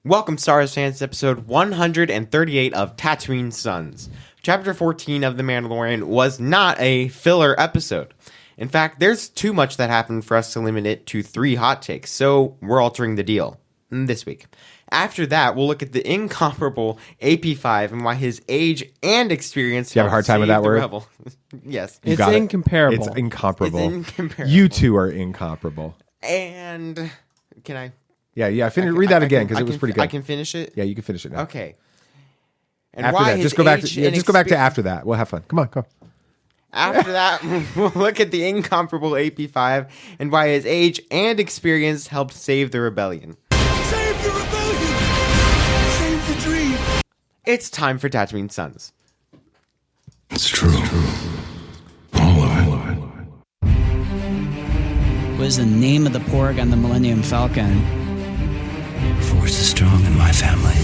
Welcome, Star Wars fans, to episode 138 of Tatooine Sons. Chapter 14 of The Mandalorian was not a filler episode. In fact, there's too much that happened for us to limit it to 3 hot takes, so we're altering the deal this week. After that, we'll look at the incomparable AP5 and why his age and experience. Do you have a hard time with that word? Yes. It's incomparable. It's incomparable. It's incomparable. You two are incomparable. And can I? Yeah. Read that again because it was pretty good. I can finish it? Yeah, you can finish it now. Okay. And after that, just go back to after that. We'll have fun. Come on, go. After that, we'll look at the incomparable AP5 and why his age and experience helped save the rebellion. Save the rebellion! Save the dream! It's time for Tatooine Sons. It's true. All of it. What is the name of the porg on the Millennium Falcon? Force is strong in my family.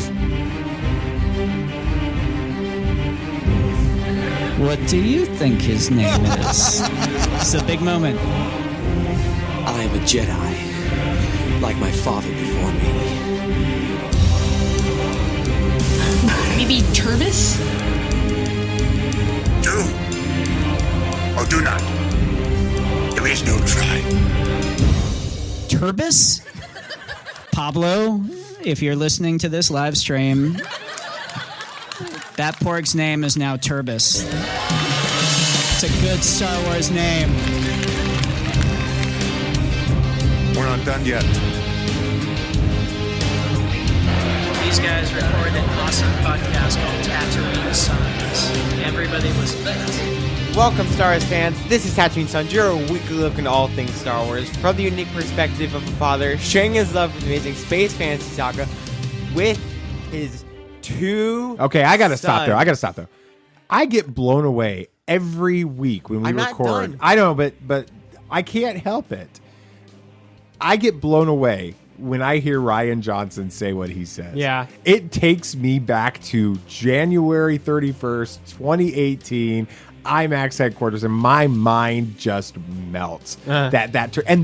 What do you think his name is? It's a big moment. I am a Jedi, like my father before me. Maybe Turbis? Do or do not. There is no try. Turbis? Pablo, if you're listening to this live stream, that porg's name is now Turbis. It's a good Star Wars name. We're not done yet. These guys recorded an awesome podcast called Tatooine Sons. Everybody listen to this. Welcome, Star Wars fans. This is Tatooine Sons, your weekly look into all things Star Wars from the unique perspective of a father sharing his love for the amazing space fantasy saga with his two Okay, I gotta sons. stop there. I get blown away every week when we I'm not record. done. I know, but I can't help it. I get blown away when I hear Ryan Johnson say what he says. Yeah. It takes me back to January 31st, 2018, IMAX headquarters, and my mind just melts. And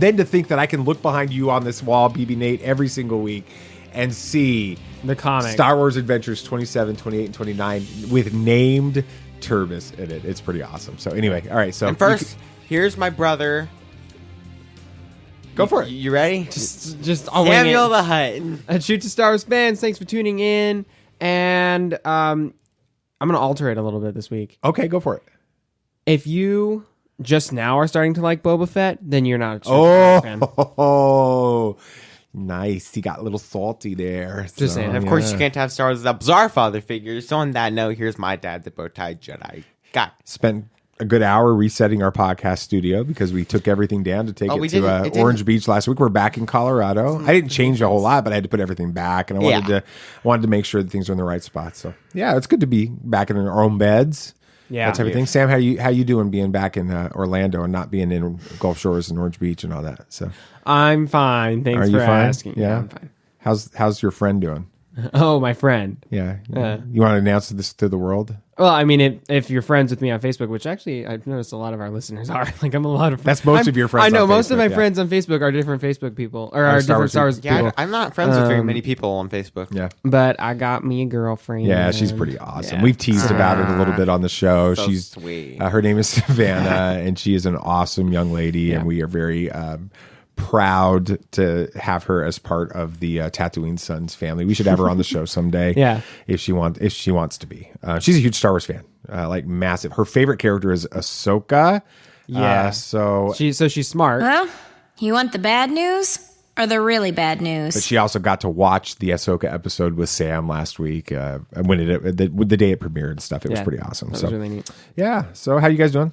then to think that I can look behind you on this wall, BB Nate, every single week and see The comic. Star Wars Adventures 27, 28, and 29 with named Turbis in it. It's pretty awesome. So anyway, all right. So And first, here's my brother. go for it. You ready? Just I'll wing Samuel it. the Hutt. Shoot to Star Wars fans, thanks for tuning in. And I'm going to alter it a little bit this week. Okay, go for it. If you just now are starting to like Boba Fett, then you're not a true Star Wars fan. Oh, nice. He got a little salty there. Just saying. And of course, you can't have Star Wars without bizarre father figures. So on that note, here's my dad, the bow-tie Jedi. Spent a good hour resetting our podcast studio because we took everything down to take it to Orange Beach last week. We're back in Colorado. I didn't change a whole lot, but I had to put everything back, and I wanted to make sure that things are in the right spot. So yeah, it's good to be back in our own beds. Yeah, that type of thing. Sam, how you doing being back in Orlando and not being in Gulf Shores and Orange Beach and all that? So I'm fine. Thanks are for you fine? asking. Yeah, I'm fine. How's your friend doing? Oh, my friend. Yeah, you want to announce this to the world? Well, I mean, if you're friends with me on Facebook, which actually I've noticed a lot of our listeners are, like I'm a lot of. That's most of your friends. I know on most Facebook, of my yeah. friends on Facebook are different Facebook people or are different Star Wars people. Yeah, I'm not friends with very many people on Facebook. Yeah. But I got me a girlfriend. Yeah, she's pretty awesome. Yeah. We've teased about it a little bit on the show. So She's sweet. Her name is Savannah, and she is an awesome young lady, and we are very proud to have her as part of the Tatooine Sons family. We should have her on the show someday. Yeah. if she wants to be. She's a huge Star Wars fan, like massive. Her favorite character is Ahsoka. Yeah. So she's smart. Well, you want the bad news or the really bad but news? she also got to watch the Ahsoka episode with Sam last week when the day it premiered and stuff. It was pretty awesome. That So was really neat. yeah. So how you guys doing?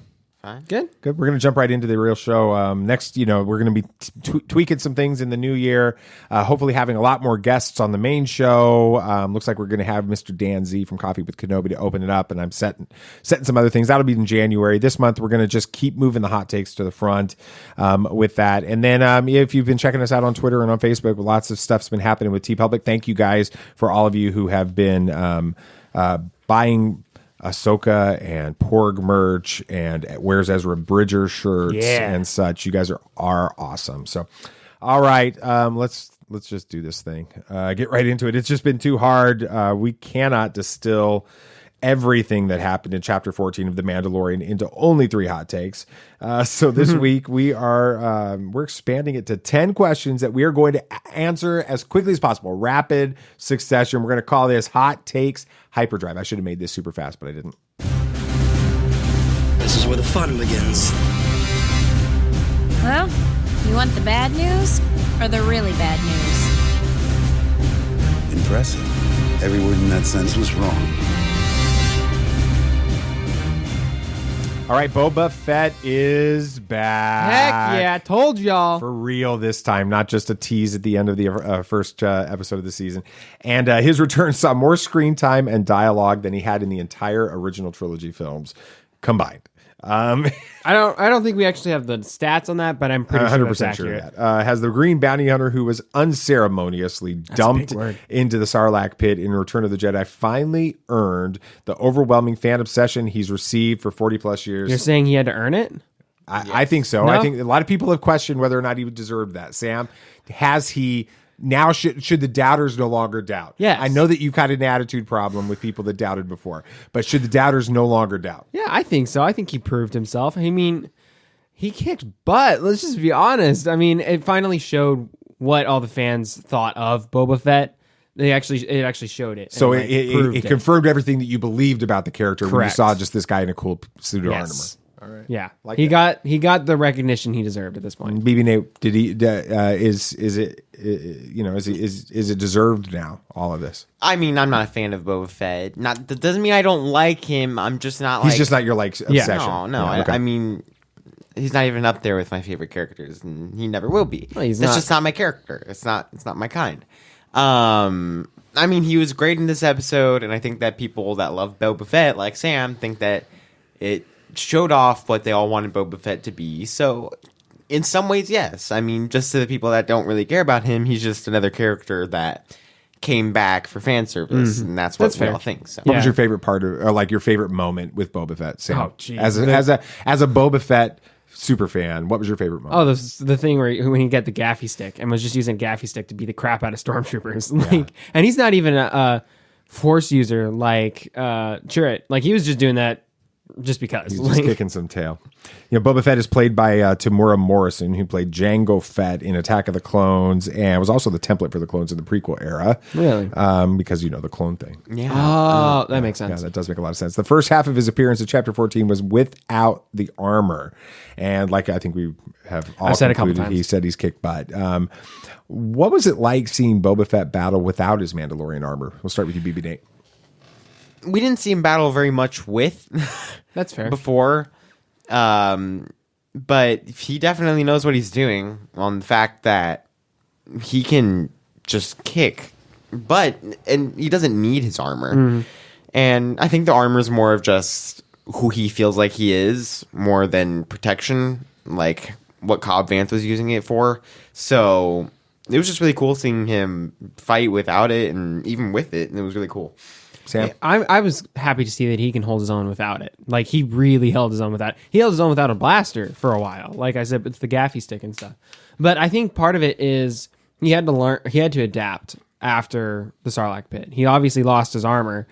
Good. Good. We're going to jump right into the real show. Next, we're going to be tweaking some things in the new year. Hopefully having a lot more guests on the main show. Looks like we're going to have Mr. Dan Z from Coffee with Kenobi to open it up, and I'm setting some other things. That'll be in January. This month, we're going to just keep moving the hot takes to the front with that. And then if you've been checking us out on Twitter and on Facebook, lots of stuff's been happening with TeePublic. Thank you guys for all of you who have been buying Ahsoka and Porg merch and Where's Ezra Bridger shirts and such. You guys are awesome. So, all right, let's let's just do this thing. Get right into it. It's just been too hard. We cannot distill everything that happened in chapter 14 of The Mandalorian into only 3 hot takes. So this week we're expanding it to 10 questions that we are going to answer as quickly as possible. Rapid succession. We're going to call this Hot Takes Hyperdrive. I should have made this super fast, but I didn't. This is where the fun begins. Well, you want the bad news or the really bad news? Impressive. Every word in that sentence was wrong. All right, Boba Fett is back. Heck yeah, told y'all. For real this time, not just a tease at the end of the first episode of the season. And his return saw more screen time and dialogue than he had in the entire original trilogy films combined. I don't think we actually have the stats on that, but I'm pretty sure that's 100% accurate. sure of that. Has the Green Bounty Hunter who was unceremoniously dumped into the Sarlacc pit in Return of the Jedi finally earned the overwhelming fan obsession he's received for 40 plus years. You're saying he had to earn it? I think so. No? I think a lot of people have questioned whether or not he deserved that. Sam, has he... Now, should the doubters no longer doubt? Yes. I know that you've had an attitude problem with people that doubted before, but should the doubters no longer doubt? Yeah, I think so. I think he proved himself. I mean, he kicked butt. Let's just be honest. I mean, it finally showed what all the fans thought of Boba Fett. It actually showed it. So and, it confirmed everything that you believed about the character when you Correct. saw just this guy in a cool suit of armor. All right. Yeah, he got the recognition he deserved at this point. BB Nate, did he? Is it deserved now? All of this. I mean, I'm not a fan of Boba Fett. That doesn't mean I don't like him. I'm just not. He's just not your obsession. No. Yeah, okay. I mean, he's not even up there with my favorite characters, and he never will be. Well, That's just not my character. It's not my kind. I mean, he was great in this episode, and I think that people that love Boba Fett, like Sam, think that it showed off what they all wanted Boba Fett to be. So, in some ways, yes. I mean, just to the people that don't really care about him, he's just another character that came back for fan service, and that's what we all think. So. What was your favorite part of, or like your favorite moment with Boba Fett, Sam? Oh, geez. As a Boba Fett super fan, what was your favorite moment? Oh, the thing where when he got the gaffy stick and was just using gaffy stick to beat the crap out of stormtroopers. And he's not even a force user like Chirrut. Like, he was just doing that just because. He's just kicking some tail. Boba Fett is played by Tamura Morrison, who played Jango Fett in Attack of the Clones, and was also the template for the clones in the prequel era. Really? Because, the clone thing. Yeah. Oh, that makes sense. Yeah, that does make a lot of sense. The first half of his appearance in Chapter 14 was without the armor. And like I think we have all said a couple concluded, times. he said he's kicked butt. What was it like seeing Boba Fett battle without his Mandalorian armor? We'll start with you, BB Nate. We didn't see him battle very much with That's fair. before, but he definitely knows what he's doing on the fact that he can just kick, and he doesn't need his armor. And I think the armor is more of just who he feels like he is more than protection, like what Cobb Vanth was using it for. So it was just really cool seeing him fight without it and even with it, and it was really cool. Sam? I was happy to see that he can hold his own without it. Like, he really held his own without. He held his own without a blaster for a while. Like I said, it's the gaffy stick and stuff. But I think part of it is he had to adapt after the Sarlacc pit. He obviously lost his armor,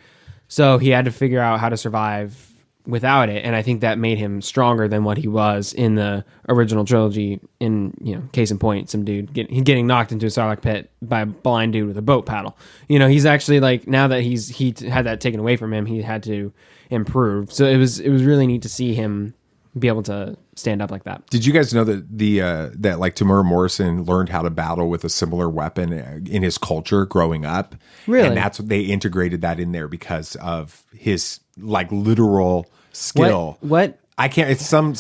so he had to figure out how to survive without it, and I think that made him stronger than what he was in the original trilogy. In case in point, some dude getting knocked into a Sarlacc pit by a blind dude with a boat paddle. He's actually, like, now that he had that taken away from him, he had to improve. So it was really neat to see him be able to stand up like that. Did you guys know that that like Tamura Morrison learned how to battle with a similar weapon in his culture growing up? Really? And that's what they integrated that in there because of his like literal skill. What? I can't. It's some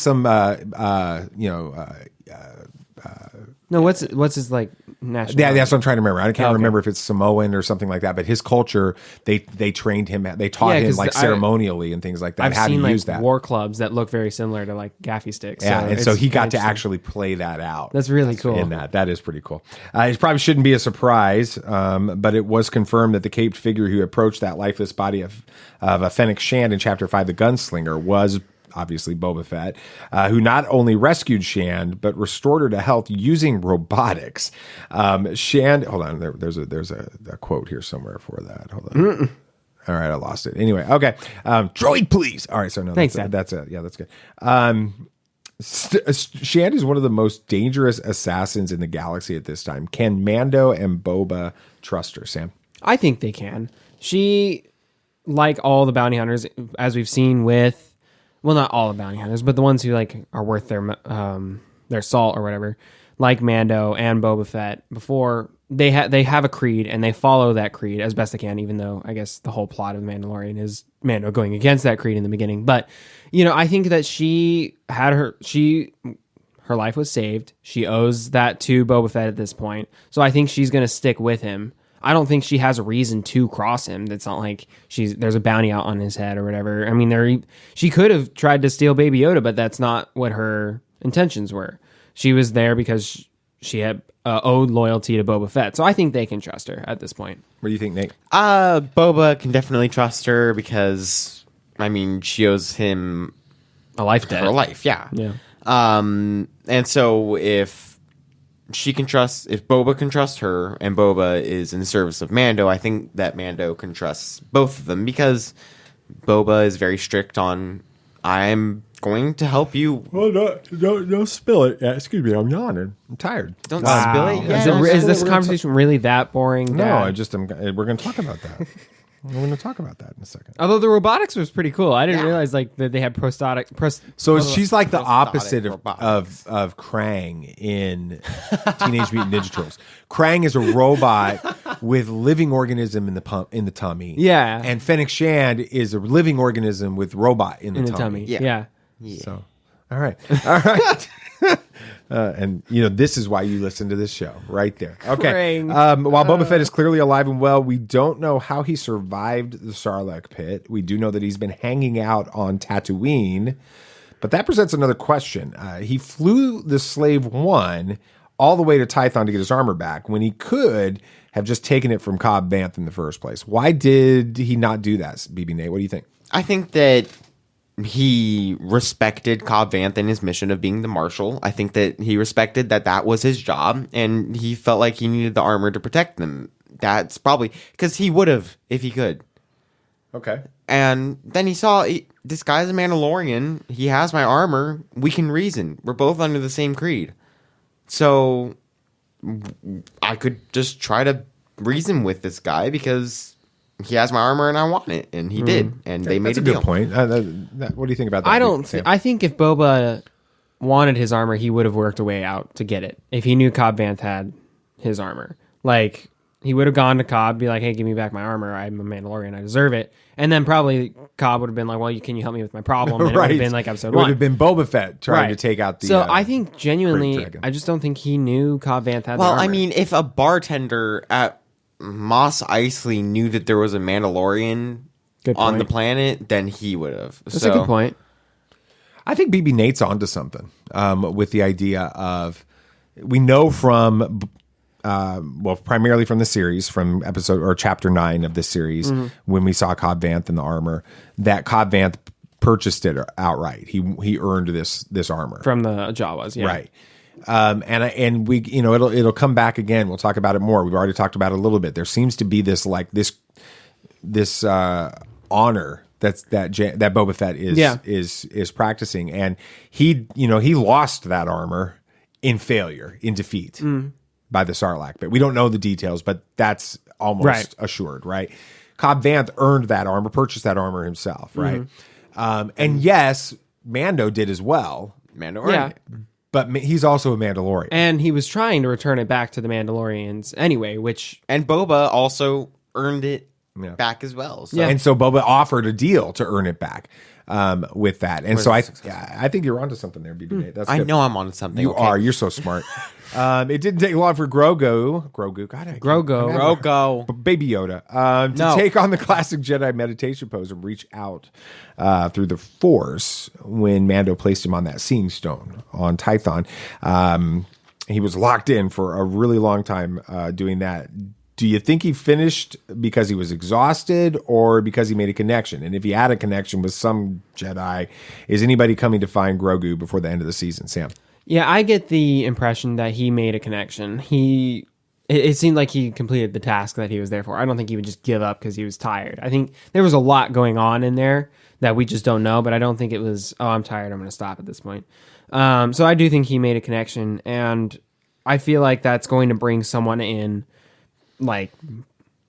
No, what's his like national? Yeah, that's what I'm trying to remember. I can't Okay. remember if it's Samoan or something like that. But his culture, they trained him. They taught him 'cause like ceremonially and things like that. I've how seen to like use that. war clubs that look very similar to like gaffy sticks. Yeah, and so it's he got to interesting. actually play that out. That's really cool. In that is pretty cool. It probably shouldn't be a surprise, but it was confirmed that the caped figure who approached that lifeless body of a Fennec Shand in Chapter 5, the Gunslinger, was obviously Boba Fett, who not only rescued Shand but restored her to health using robotics. Shand, hold on, there's a quote here somewhere for that. Hold on. All right, I lost it. Anyway, okay. Droid, please. All right, so no, Thanks, that's it. Yeah, that's good. Shand is one of the most dangerous assassins in the galaxy at this time. Can Mando and Boba trust her, Sam? I think they can. She, like all the bounty hunters, as we've seen with, well, not all the bounty hunters, but the ones who like are worth their salt or whatever, like Mando and Boba Fett before, they have a creed and they follow that creed as best they can, even though I guess the whole plot of Mandalorian is Mando going against that creed in the beginning. But, you know, I think that her life was saved. She owes that to Boba Fett at this point. So I think she's going to stick with him. I don't think she has a reason to cross him. It's not like there's a bounty out on his head or whatever. I mean, she could have tried to steal Baby Yoda, but that's not what her intentions were. She was there because she had owed loyalty to Boba Fett. So I think they can trust her at this point. What do you think, Nate? Boba can definitely trust her because, I mean, she owes him a life debt. Her life, yeah. And so if Boba can trust her and Boba is in the service of Mando, I think that Mando can trust both of them because Boba is very strict on, I'm going to help you. Well, don't spill it. Yeah, excuse me, I'm yawning. I'm tired. Don't spill it. Yeah, is this conversation really that boring? No, we're going to talk about that. We're going to talk about that in a second. Although the robotics was pretty cool. I didn't realize like that they had So she's like the opposite of Krang in Teenage Mutant Ninja Turtles. Krang is a robot with living organism in the tummy. Yeah. And Fennec Shand is a living organism with robot in the tummy. Yeah. So, all right. And you know, this is why you listen to this show right there. Okay. While Boba Fett is clearly alive and well, we don't know how he survived the Sarlacc pit. We do know that he's been hanging out on Tatooine, but that presents another question. He flew the Slave One all the way to Tython to get his armor back when he could have just taken it from Cobb Vanth in the first place. Why did he not do that, BB Nate? What do you think? I think that he respected Cobb Vanth and his mission of being the marshal. I think that he respected that was his job, and he felt like he needed the armor to protect them. That's probably because he would have if he could. Okay. And then he saw, this guy's a Mandalorian. He has my armor. We can reason. We're both under the same creed. So I could just try to reason with this guy because he has my armor and I want it, and he did, and they made a deal. Good point. What do you think about that? I think if Boba wanted his armor, he would have worked a way out to get it. If he knew Cobb Vanth had his armor, like he would have gone to Cobb, be like, "Hey, give me back my armor. I'm a Mandalorian. I deserve it." And then probably Cobb would have been like, "Well, can you help me with my problem?" And it would have been like episode 1. It would have been Boba Fett trying to take out the. So I think genuinely, I just don't think he knew Cobb Vanth had. Well, the armor. I mean, if a bartender at Mos Eisley knew that there was a Mandalorian on the planet, then he would have. That's a good point. I think BB Nate's onto something with the idea of, we know from, primarily from the series, from episode or chapter 9 of this series, when we saw Cobb Vanth in the armor, that Cobb Vanth purchased it outright. He earned this armor from the Jawas, yeah. Right. And we, you know, it'll come back again. We'll talk about it more. We've already talked about it a little bit. There seems to be this honor that Boba Fett is practicing, and he lost that armor in failure, in defeat by the Sarlacc. But we don't know the details, but that's almost assured, right? Cobb Vanth earned that armor, purchased that armor himself, right? And yes, Mando did as well. Mando earned it. But he's also a Mandalorian. And he was trying to return it back to the Mandalorians anyway, And Boba also earned it back as well. So. Yeah. And so Boba offered a deal to earn it back with that. And so I think you're onto something there, BB Nate. That's I good. know I'm onto something. You are. You're so smart. It didn't take long for Grogu, Baby Yoda, to take on the classic Jedi meditation pose and reach out through the Force when Mando placed him on that seeing stone on Tython. He was locked in for a really long time doing that. do you think he finished because he was exhausted or because he made a connection? And if he had a connection with some Jedi, is anybody coming to find Grogu before the end of the season, Sam? Yeah, I get the impression that he made a connection. It seemed like he completed the task that he was there for. I don't think he would just give up because he was tired. I think there was a lot going on in there that we just don't know, but I don't think it was, oh, I'm tired, I'm going to stop at this point. So I do think he made a connection, and I feel like that's going to bring someone in, like,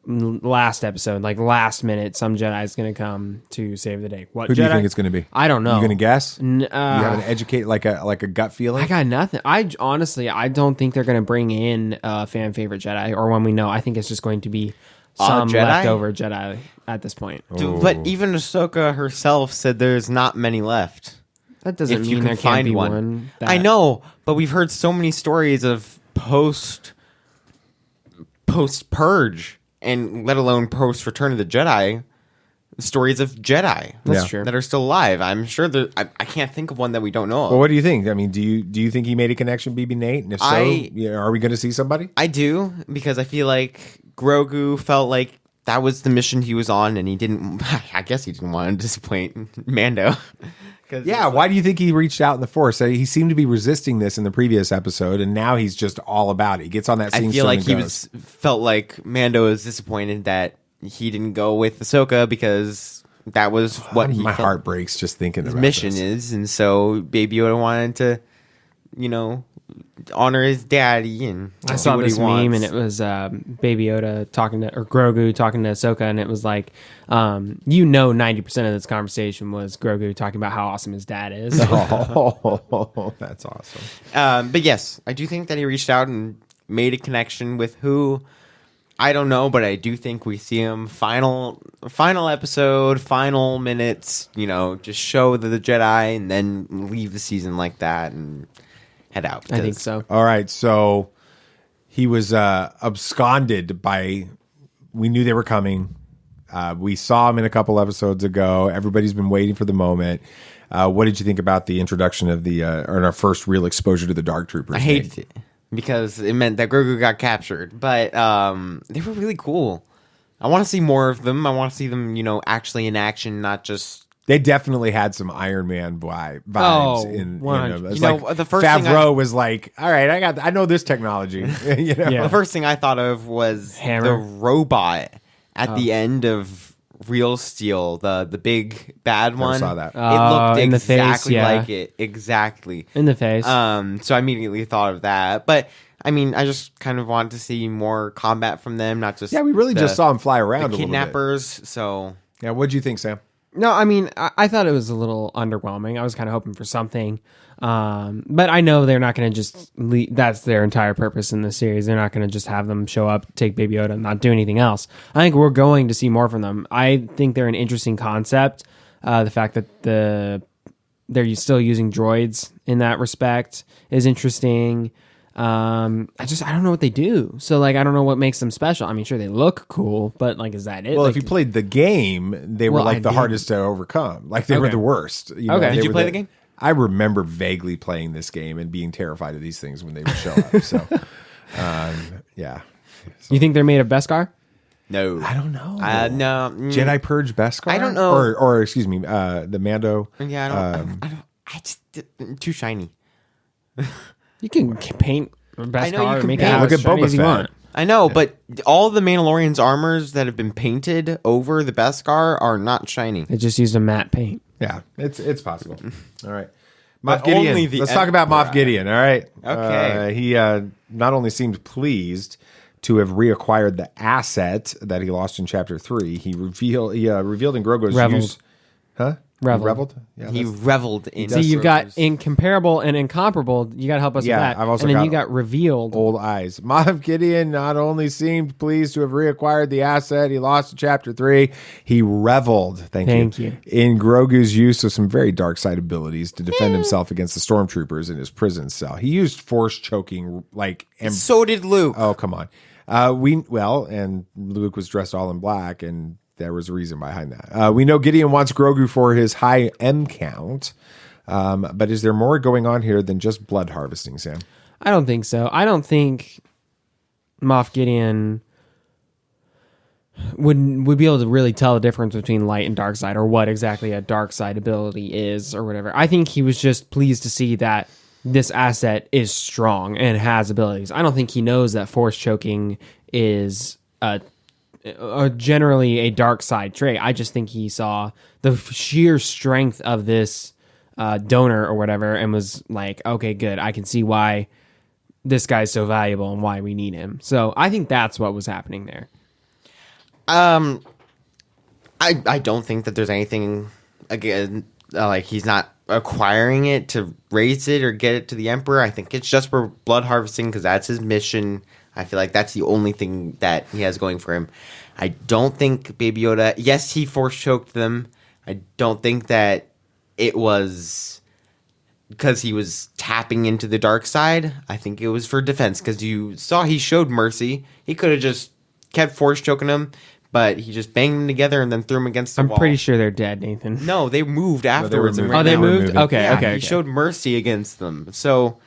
last episode, like last minute, some Jedi is going to come to save the day. What Who do you Jedi? think it's going to be? I don't know. You going to guess? You have an I educate like a gut feeling? got nothing. I honestly, I don't think they're going to bring in a fan favorite Jedi or one we know. I think it's just going to be some Jedi? leftover Jedi at this point. But even Ahsoka herself said there's not many left. That doesn't If you mean can there can't find be one. one. I know, but we've heard so many stories of post purge, and let alone post Return of the Jedi, stories of Jedi That's true. that are still alive. I'm sure that I can't think of one that we don't know of. Well, what do you think? I mean, do you think he made a connection, BB Nate? And if so, are we going to see somebody? I do, because I feel like Grogu felt like that was the mission he was on, and he didn't. I guess he didn't want to disappoint Mando. Yeah, why do you think he reached out in the Force? He seemed to be resisting this in the previous episode, and now he's just all about it. He gets on that scene. I feel like he felt like Mando was disappointed that he didn't go with Ahsoka, because that was what he my felt heart breaks just thinking his about mission this. is, and so Baby Yoda wanted to, honor his daddy and I do saw what this he wants. meme, and it was Baby Yoda or Grogu talking to Ahsoka, and it was like, 90% of this conversation was Grogu talking about how awesome his dad is. Oh, that's awesome. But yes, I do think that he reached out and made a connection with who. I don't know, but I do think we see him final episode, final minutes, just show the Jedi and then leave the season like that and head out. I think so. All right, so he was absconded by. We knew they were coming. We saw him in a couple episodes ago. Everybody's been waiting for the moment. What did you think about the introduction of or our first real exposure to the Dark Troopers? I hated it because it meant that Grogu got captured, but they were really cool. I want to see more of them. I want to see them, actually in action, not just. They definitely had some Iron Man vibes. Oh, in 100. them. It's the first Favreau was like, "All right, I know this technology." Yeah. The first thing I thought of was Hammer. the robot at the end of Real Steel, the big bad one. saw that. It looked in the face, exactly yeah. like it. Exactly. In the face. So I immediately thought of that. But I mean, I just kind of wanted to see more combat from them, not just Yeah, we really just saw him fly around the a little bit. kidnappers. So Yeah, what'd you think, Sam? No, I mean, I thought it was a little underwhelming. I was kind of hoping for something. But I know they're not going to just that's their entire purpose in the series. They're not going to just have them show up, take Baby Yoda, and not do anything else. I think we're going to see more from them. I think they're an interesting concept. The fact that they're still using droids in that respect is interesting. I don't know what they do. So I don't know what makes them special. I mean, sure, they look cool, but is that it? Well, if you played the game, they were Well, I the did. hardest to overcome. They were Okay. the worst. Okay. They Did you were play the game? I remember vaguely playing this game and being terrified of these things when they would show up. So, yeah. you think they're made of Beskar? no, I don't know. no Jedi Purge Beskar? I don't know. Or excuse me, the Mando. Yeah, I just too shiny. You can paint Beskar you or can make paint. it Look as at shiny Boba as you Fett. want. I know, but all the Mandalorian's armors that have been painted over the Beskar are not shiny. They just used a matte paint. Yeah, it's possible. All right. But Moff Gideon. only the Let's talk about Moff Gideon. All right. Okay. He not only seemed pleased to have reacquired the asset that he lost in Chapter 3, he revealed in Grogu's Reveled. use. Huh? Reveled. He reveled? Yeah, He that's- reveled in. See, you've got Grogu's- incomparable and incomparable. You got to help us Yeah, with that. I've also and then got you got revealed. old eyes. Moff Gideon not only seemed pleased to have reacquired the asset he lost in Chapter 3, he reveled. Thank you. In Grogu's use of some very dark side abilities to defend himself against the stormtroopers in his prison cell. He used force choking So did Luke. Oh, come on. And Luke was dressed all in black, and there was a reason behind that. We know Gideon wants Grogu for his high M count, but is there more going on here than just blood harvesting, Sam? I don't think so. I don't think Moff Gideon would be able to really tell the difference between light and dark side, or what exactly a dark side ability is, or whatever. I think he was just pleased to see that this asset is strong and has abilities. I don't think he knows that force choking is generally a dark side trait. I just think he saw the sheer strength of this donor or whatever and was like, okay, good. I can see why this guy's so valuable and why we need him. So I think that's what was happening there. I don't think that there's anything, again, like he's not acquiring it to raise it or get it to the Emperor. I think it's just for blood harvesting because that's his mission. I feel like that's the only thing that he has going for him. I don't think Baby Yoda, yes, he force choked them. I don't think that it was because he was tapping into the dark side. I think it was for defense because you saw he showed mercy. He could have just kept force choking them, but he just banged them together and then threw them against the wall. I'm pretty sure they're dead, Nathan. No, they moved afterwards. moving. Oh, they Now we're moved? moving. Okay, Yeah, okay. he showed mercy against them. So,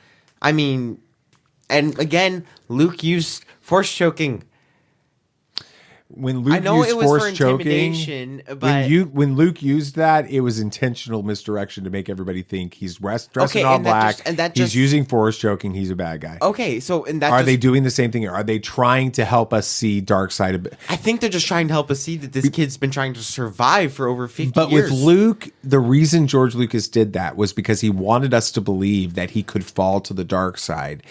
I mean, and again, Luke used force choking. When Luke I know used it was force for choking, intimidation, but when Luke used that, it was intentional misdirection to make everybody think he's dressing Okay, all and that black. just- and that he's just- using force choking. He's a bad guy. okay. So, and that Are just, they doing the same thing? Are they trying to help us see dark side of it? I think they're just trying to help us see that this kid's been trying to survive for over 50 But years. with Luke, the reason George Lucas did that was because he wanted us to believe that he could fall to the dark side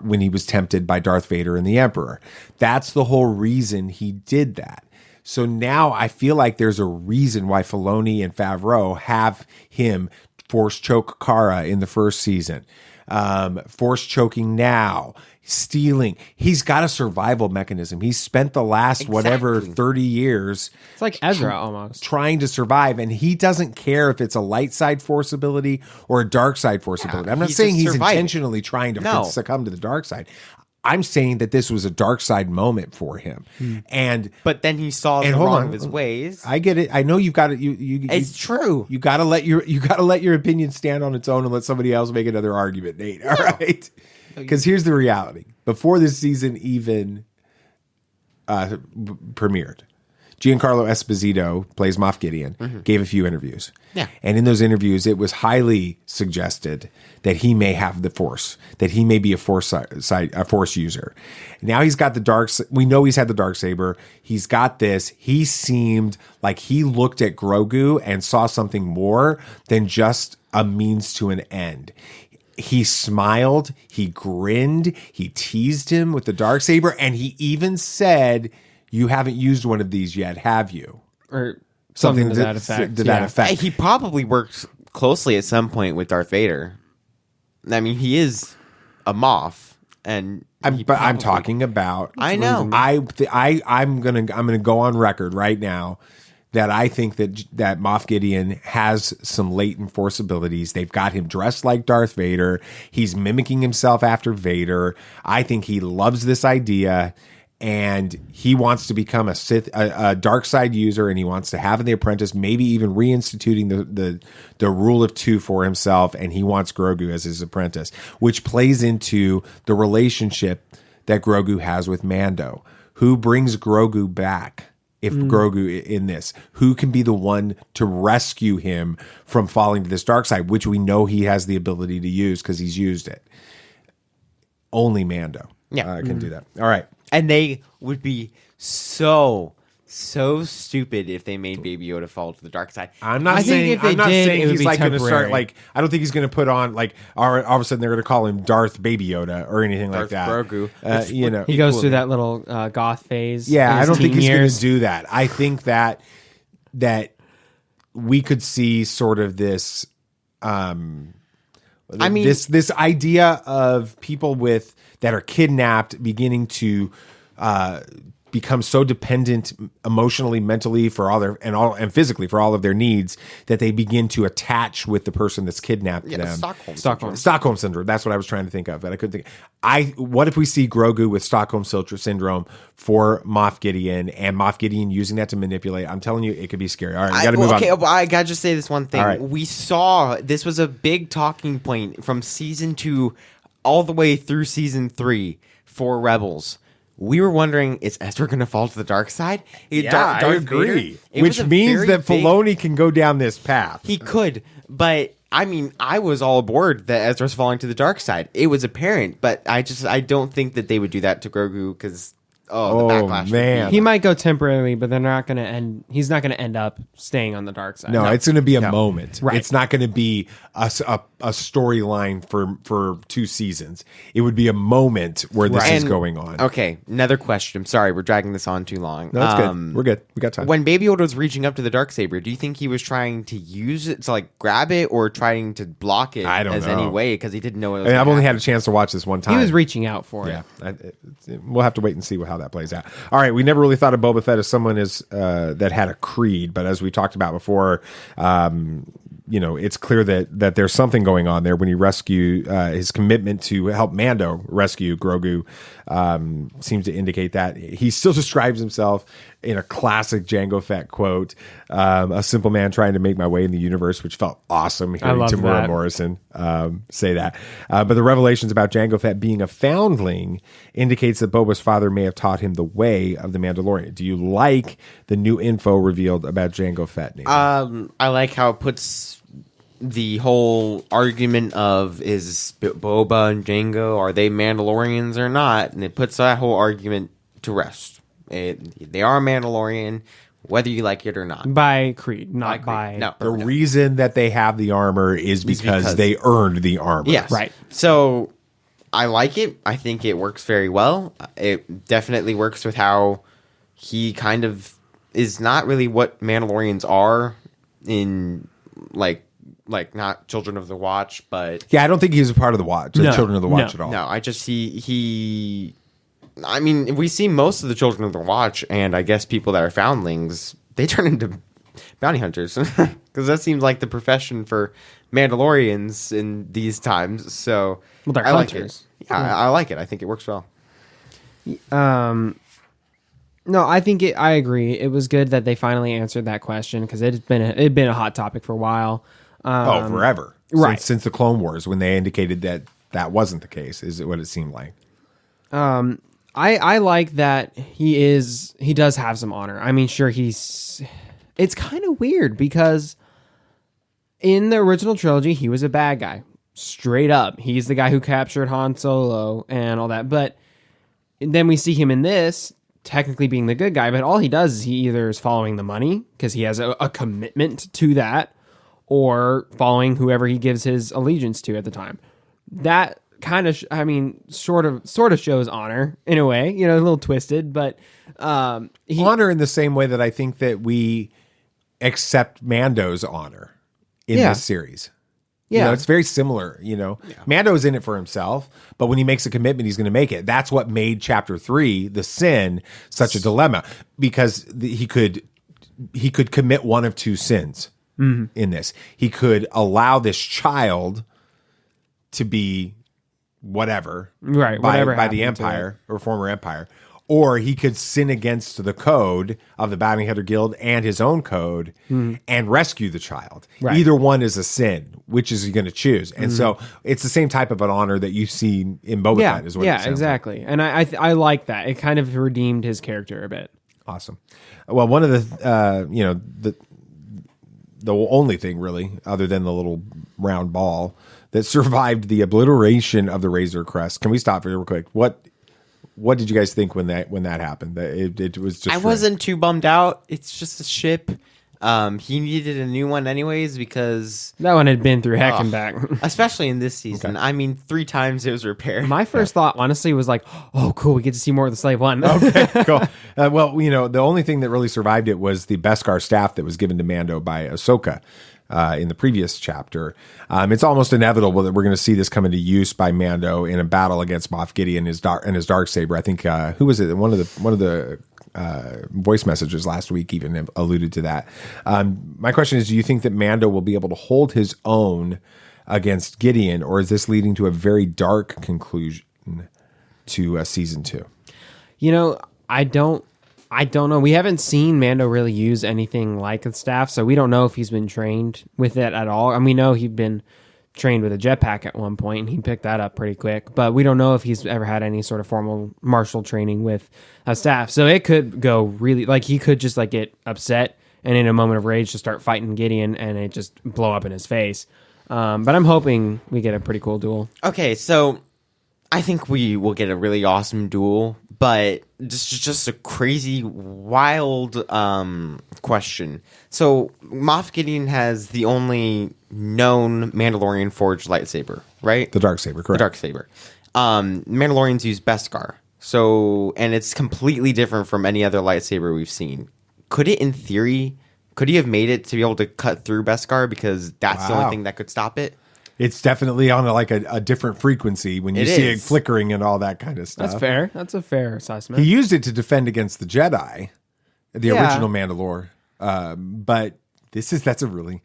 when he was tempted by Darth Vader and the Emperor. That's the whole reason he did that. So now I feel like there's a reason why Filoni and Favreau have him force choke Cara in the first season, force choking now, stealing. He's got a survival mechanism. He's spent the last whatever 30 years It's like Ezra almost. trying to survive, and he doesn't care if it's a light side force ability or a dark side force ability. I'm not he's saying just he's surviving. intentionally trying to No. succumb to the dark side. I'm saying that this was a dark side moment for him, and but then he saw the And hold wrong on. of his ways. I get it. I know you've got it. It's true. You got to let your opinion stand on its own and let somebody else make another argument, Nate. All right. Because here's the reality: before this season even premiered, Giancarlo Esposito plays Moff Gideon. Gave a few interviews. Yeah. And in those interviews, it was highly suggested that he may have the Force, that he may be a Force user. Now he's got the dark. We know he's had the Darksaber. He's got this. He seemed like he looked at Grogu and saw something more than just a means to an end. He smiled. He grinned. He teased him with the Darksaber, and he even said, "You haven't used one of these yet, have you?" Or something to that effect. To that effect. He probably worked closely at some point with Darth Vader. I mean, he is a Moff, and I'm talking about. I know. I'm gonna go on record right now that I think that Moff Gideon has some latent Force abilities. They've got him dressed like Darth Vader. He's mimicking himself after Vader. I think he loves this idea, and he wants to become a dark side user, and he wants to have the apprentice, maybe even reinstituting the rule of two for himself, and he wants Grogu as his apprentice, which plays into the relationship that Grogu has with Mando. Who brings Grogu back? If Grogu in this, who can be the one to rescue him from falling to this dark side, which we know he has the ability to use because he's used it. Only Mando can do that. All right. And they would be so stupid if they made Baby Yoda fall to the dark side. I'm not I think saying if they I'm not did, saying it would he's be like going to start temporary. like I don't think he's going to put on like all of a sudden they're going to call him Darth Baby Yoda or anything Darth like that. Grogu. You know, He goes through that little goth phase. yeah, in I his don't think teen he's going years. to do that. I think that we could see sort of this. I mean- this idea of people that are kidnapped beginning to become so dependent emotionally, mentally for all their and physically for all of their needs that they begin to attach with the person that's kidnapped them. Stockholm syndrome. That's what I was trying to think of, but I couldn't think. What if we see Grogu with Stockholm syndrome for Moff Gideon and Moff Gideon using that to manipulate? I'm telling you, it could be scary. All right, we got to move on. Okay, well, I gotta just say this one thing. All right. We saw this was a big talking point from season 2 all the way through season 3 for Rebels. we were wondering, is Ezra going to fall to the dark side? I agree. Vader, it Which was a means very that big- Filoni can go down this path. He could, but I mean, I was all aboard that Ezra's falling to the dark side. It was apparent, but I don't think that they would do that to Grogu because the backlash. would man. be- He might go temporarily, but they're not going to end. He's not going to end up staying on the dark side. No, it's going to be a moment. Right. It's not going to be a storyline for 2 seasons. It would be a moment where this is And- going on. Okay, another question. I'm sorry, we're dragging this on too long. No, that's good. We're good. We got time. When Baby Yoda was reaching up to the Darksaber, do you think he was trying to use it to like grab it or trying to block it I don't as know. any way because he didn't know it was I mean, I've gonna only happen? had a chance to watch this one time. He was reaching out for Yeah, it. we'll have to wait and see how that plays out. All right, we never really thought of Boba Fett as someone that had a creed, but as we talked about before, it's clear that there's something going on there when he rescued his commitment to help Mando rescue Grogu seems to indicate that. He still describes himself in a classic Jango Fett quote, a simple man trying to make my way in the universe, which felt awesome hearing love Tamura that. Morrison say that. But the revelations about Jango Fett being a foundling indicates that Boba's father may have taught him the way of the Mandalorian. Do you like the new info revealed about Jango Fett, Nathan? I like how it puts the whole argument of is Boba and Jango, are they Mandalorians or not? And it puts that whole argument to rest. They are Mandalorian, whether you like it or not. By creed, not By creed. by. No. The reason that they have the armor is because they earned the armor. Yes. Right. So I like it. I think it works very well. It definitely works with how he kind of is not really what Mandalorians are in like not Children of the Watch, but Yeah, I don't think he's a part of the Watch, the No, Children of the Watch no, at all. no, I just he I mean, we see most of the Children of the Watch, and I guess people that are foundlings, they turn into bounty hunters because that seems like the profession for Mandalorians in these times. So Well, they're I like hunters. it. Yeah, I like it. I think it works well. No, I think I agree. It was good that they finally answered that question because it'd been a hot topic for a while. Forever. right. Since the Clone Wars, when they indicated that wasn't the case, is what it seemed like. I like that he does have some honor. I mean, sure, it's kind of weird because in the original trilogy, he was a bad guy. Straight up. He's the guy who captured Han Solo and all that. But then we see him in this, technically being the good guy, but all he does is he either is following the money because he has a commitment to that, or following whoever he gives his allegiance to at the time. That kind of, sort of shows honor in a way, a little twisted, but Honor in the same way that I think that we accept Mando's honor in Yeah. this series. Yeah. It's very similar. Mando's in it for himself, but when he makes a commitment, he's going to make it. That's what made Chapter 3, the sin, such a dilemma, because he could commit one of 2 sins in this. He could allow this child to be whatever, Right, by whatever the happened to Empire or former Empire, or he could sin against the code of the Bounty Hunter Guild and his own code and rescue the child. Right. Either one is a sin. Which is he going to choose? And so it's the same type of an honor that you see in Boba Fett. Is what it sounds like. exactly. And I like that. It kind of redeemed his character a bit. Awesome. Well, one of the only thing really, other than the little round ball that survived the obliteration of the Razor Crest. Can we stop here real quick? What did you guys think when that happened? It was just. I wasn't too bummed out. It's just a ship. He needed a new one anyways because That one had been through heck and back. especially in this season. I mean, 3 times it was repaired. My first thought, honestly, was like, "Oh, cool, we get to see more of the Slave One." Okay, cool. Well, the only thing that really survived it was the Beskar staff that was given to Mando by Ahsoka in the previous chapter. It's almost inevitable that we're going to see this come into use by Mando in a battle against Moff Gideon and his Darksaber. I think who was it? One of the voice messages last week even alluded to that. My question is, do you think that Mando will be able to hold his own against Gideon, or is this leading to a very dark conclusion to season 2? I don't know. We haven't seen Mando really use anything like the staff, so we don't know if he's been trained with it at all. And we know he'd been trained with a jetpack at one point, and he picked that up pretty quick. But we don't know if he's ever had any sort of formal martial training with a staff. So it could go really, like, he could just like get upset and in a moment of rage just start fighting Gideon, and it just blow up in his face. But I'm hoping we get a pretty cool duel. Okay, so I think we will get a really awesome duel, but just a crazy, wild question. So Moff Gideon has the only known Mandalorian forged lightsaber, right? The darksaber, correct? The darksaber. Mandalorians use Beskar, so and it's completely different from any other lightsaber we've seen. Could it, in theory, could he have made it to be able to cut through Beskar because that's the only thing that could stop it? It's definitely on a different frequency when you see it flickering and all that kind of stuff. That's fair. That's a fair assessment. He used it to defend against the Jedi, the original Mandalore. But that's a really...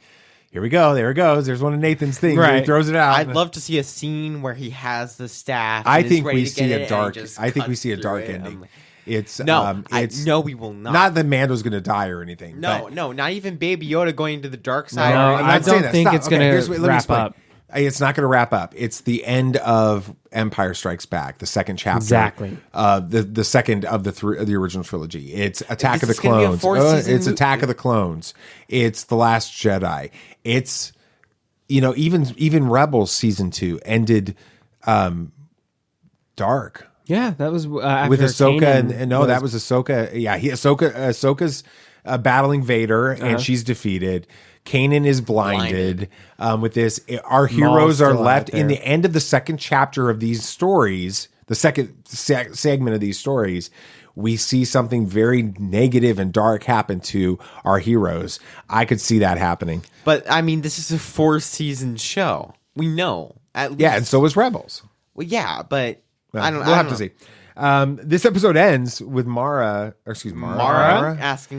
Here we go. There it goes. There's one of Nathan's things. Right. He throws it out. I'd love to see a scene where he has the staff. I and is think ready we to see get a it dark... and just I think we cuts see a through dark it. ending. It's No, it's no, we will not. Not that Mando's going to die or anything. No, but, no, not even Baby Yoda going to the dark side. No, I'm I not saying don't that. think Stop. it's going to let me wrap explain. up. It's not going to wrap up. It's the end of Empire Strikes Back, the second chapter. Exactly. The second of the original trilogy. It's Attack This of the is gonna be a Clones. 4-season It's Attack of the Clones. It's The Last Jedi. It's even Rebels season 2 ended dark. Yeah, that was after With Ahsoka Kanan that was Ahsoka. Yeah, Ahsoka's battling Vader and she's defeated. Kanan is blinded. With this, our heroes are still left out there. in the end of the second chapter of these stories. The second segment of these stories, we see something very negative and dark happen to our heroes. I could see that happening. But I mean, this is a 4-season show. We know at least. Yeah, and so was Rebels. Well, yeah, but Well, I don't. We'll I have don't to know. see. This episode ends with Mara asking.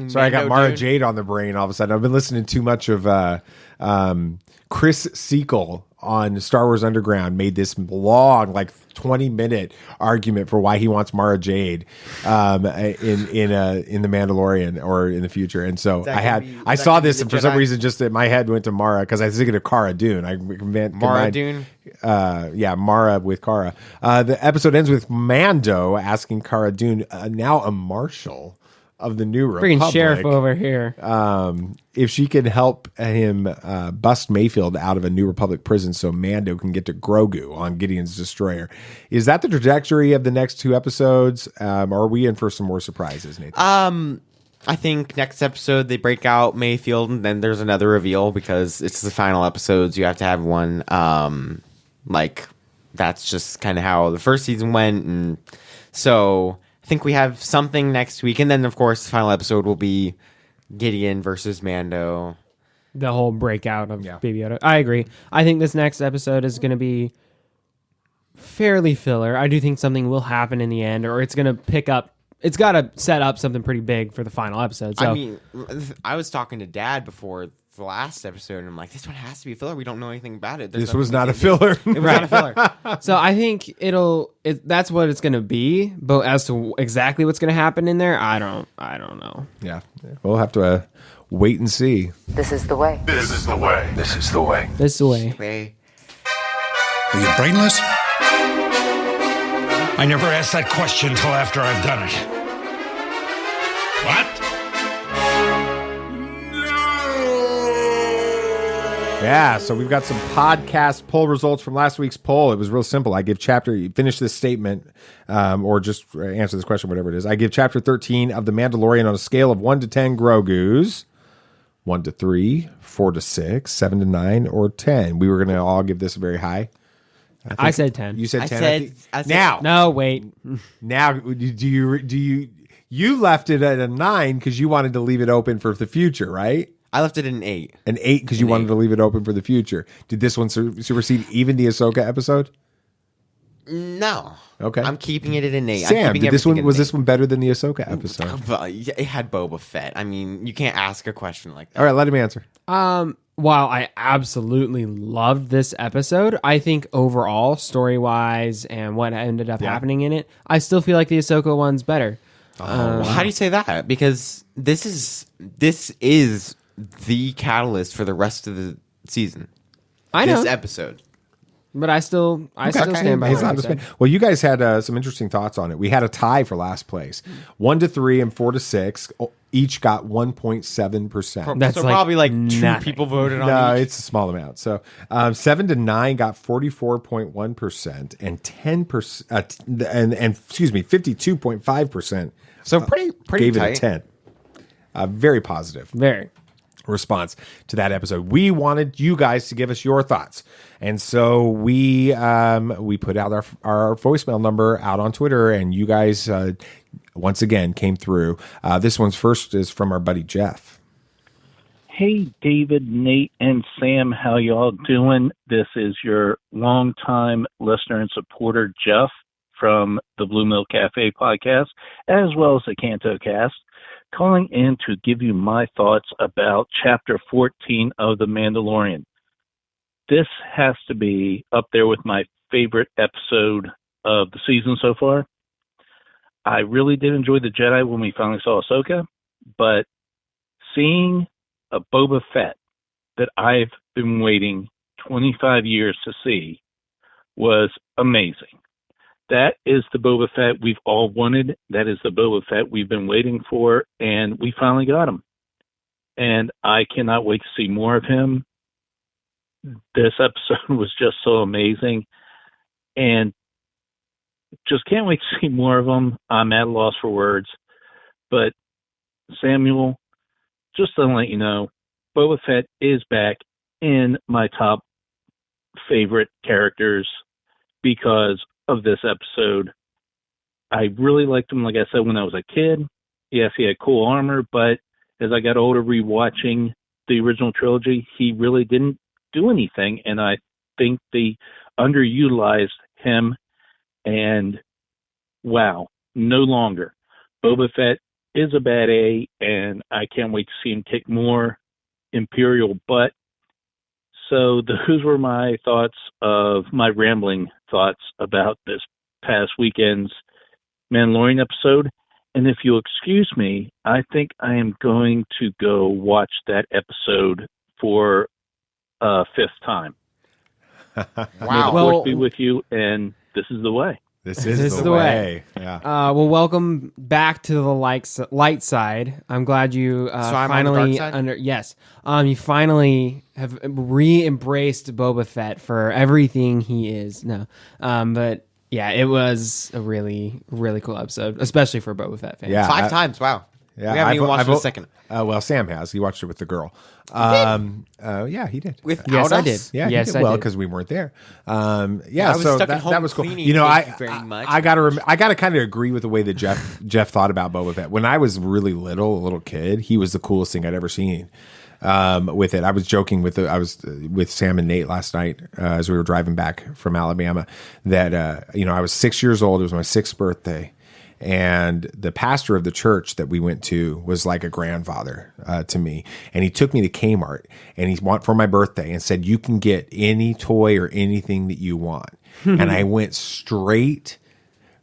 Sorry, I got Mando Mara dude. Jade on the brain all of a sudden. I've been listening too much of Chris Sequel on Star Wars Underground made this long, like 20-minute argument for why he wants Mara Jade in the Mandalorian or in the future. And so I saw this, and for some reason, just in my head went to Mara because I was thinking of Cara Dune. Mara Dune. Mara with Cara. The episode ends with Mando asking Cara Dune, now a marshal of the New Republic, freaking sheriff over here, if she could help him bust Mayfield out of a New Republic prison so Mando can get to Grogu on Gideon's destroyer. Is that the trajectory of the next 2 episodes? Or are we in for some more surprises, Nathan? I think next episode they break out Mayfield, and then there's another reveal because it's the final episodes. You have to have one. That's just kind of how the first season went, and so I think we have something next week, and then of course the final episode will be Gideon versus Mando. the whole breakout of Baby Yoda. I agree. I think this next episode is going to be fairly filler. I do think something will happen in the end, or it's going to pick up. It's got to set up something pretty big for the final episode. So, I mean, I was talking to Dad before the last episode, and I'm like, this one has to be a filler. We don't know anything about it. This was not a filler. It was not a filler. So I think that's what it's going to be. But as to exactly what's going to happen in there, I don't know. Yeah, we'll have to wait and see. This is the way. This is the way. This is the way. This way. Okay. Are you brainless? I never ask that question until after I've done it. What? Yeah, so we've got some podcast poll results from last week's poll. It was real simple. I give you finish this statement, or just answer this question, whatever it is. I give chapter 13 of The Mandalorian on a scale of 1 to 10 Grogus. 1 to 3, 4 to 6, 7 to 9, or 10. We were going to all give this a very high. I said 10. You said I 10. said now, No, wait. now, you left it at a 9 because you wanted to leave it open for the future, right? I left it at an 8. An 8 because you wanted to leave it open for the future. Did this one supersede even the Ahsoka episode? No. Okay. I'm keeping it at an 8. Sam, did this one this one better than the Ahsoka episode? It had Boba Fett. I mean, you can't ask a question like that. All right, let him answer. While I absolutely loved this episode, I think overall, story-wise and what ended up happening in it, I still feel like the Ahsoka one's better. How do you say that? Because this is the catalyst for the rest of the season. I know. This episode. But I still stand by He's what I not a said. fan. Well, you guys had some interesting thoughts on it. We had a tie for last place. 1 to 3 and 4 to 6 each got 1.7%. That's so like probably like nothing. 2 people voted on No, each. it's a small amount. So 7 to 9 got 44.1%, and 10% and 52.5%. So pretty gave tight. it a 10. Very positive Very. response to that episode. We wanted you guys to give us your thoughts, and so we put out our voicemail number out on Twitter, and you guys once again came through. This one's first is from our buddy Jeff. Hey, David, Nate, and Sam, how y'all doing? This is your longtime listener and supporter, Jeff, from the Blue Milk Cafe podcast, as well as the Canto Cast, calling in to give you my thoughts about Chapter 14 of The Mandalorian. This has to be up there with my favorite episode of the season so far. I really did enjoy the Jedi when we finally saw Ahsoka, but seeing a Boba Fett that I've been waiting 25 years to see was amazing. That is the Boba Fett we've all wanted. That is the Boba Fett we've been waiting for, and we finally got him. And I cannot wait to see more of him. This episode was just so amazing, and just can't wait to see more of him. I'm at a loss for words. But Samuel, just to let you know, Boba Fett is back in my top favorite characters because of this episode. I really liked him, like I said, when I was a kid. Yes, he had cool armor, but as I got older rewatching the original trilogy, he really didn't do anything, and I think they underutilized him, and wow, no longer. Boba Fett is a bad A, and I can't wait to see him kick more Imperial butt. So those were my thoughts of my rambling thoughts about this past weekend's Mandalorian episode. And if you'll excuse me, I think I am going to go watch that episode for a fifth time. Wow. May the Force be with you, and this is the way. This is the way. Yeah. Well, welcome back to the light side. I'm glad you I'm finally on the dark side? Yes. You finally have re-embraced Boba Fett for everything he is. No. But yeah, it was a really, really cool episode, especially for Boba Fett fans. Yeah. 5 times. Wow. Yeah, We haven't even watched it a second. Well, Sam has. He watched it with the girl. Yeah, he did. Without Yes, I us? did. Yeah, yes, he did. I Well, did. because we weren't there. I was so stuck at home that was cool. cleaning. You know, Thank you very much. I got to kind of agree with the way that Jeff thought about Boba Fett. When I was really little, a little kid, he was the coolest thing I'd ever seen. With it, I was joking with with Sam and Nate last night as we were driving back from Alabama that I was 6 years old. It was my 6th birthday. And the pastor of the church that we went to was like a grandfather to me. And he took me to Kmart and he went for my birthday and said, you can get any toy or anything that you want. And I went straight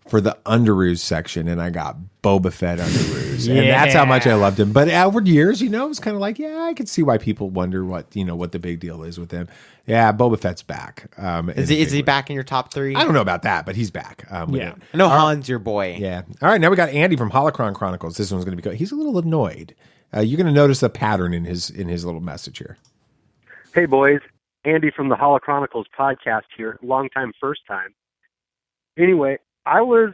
for the Underoos section and I got Boba Fett Underoos. And that's how much I loved him. But over years, it was kind of like, yeah, I could see why people wonder what the big deal is with him. Yeah, Boba Fett's back. Is he back in your top 3? I don't know about that, but he's back. Yeah. I know Han's your boy. Yeah. All right. Now we got Andy from Holocron Chronicles. This one's going to be good. He's a little annoyed. You're going to notice a pattern in his little message here. Hey, boys. Andy from the Chronicles podcast here. Long time, first time. Anyway, I was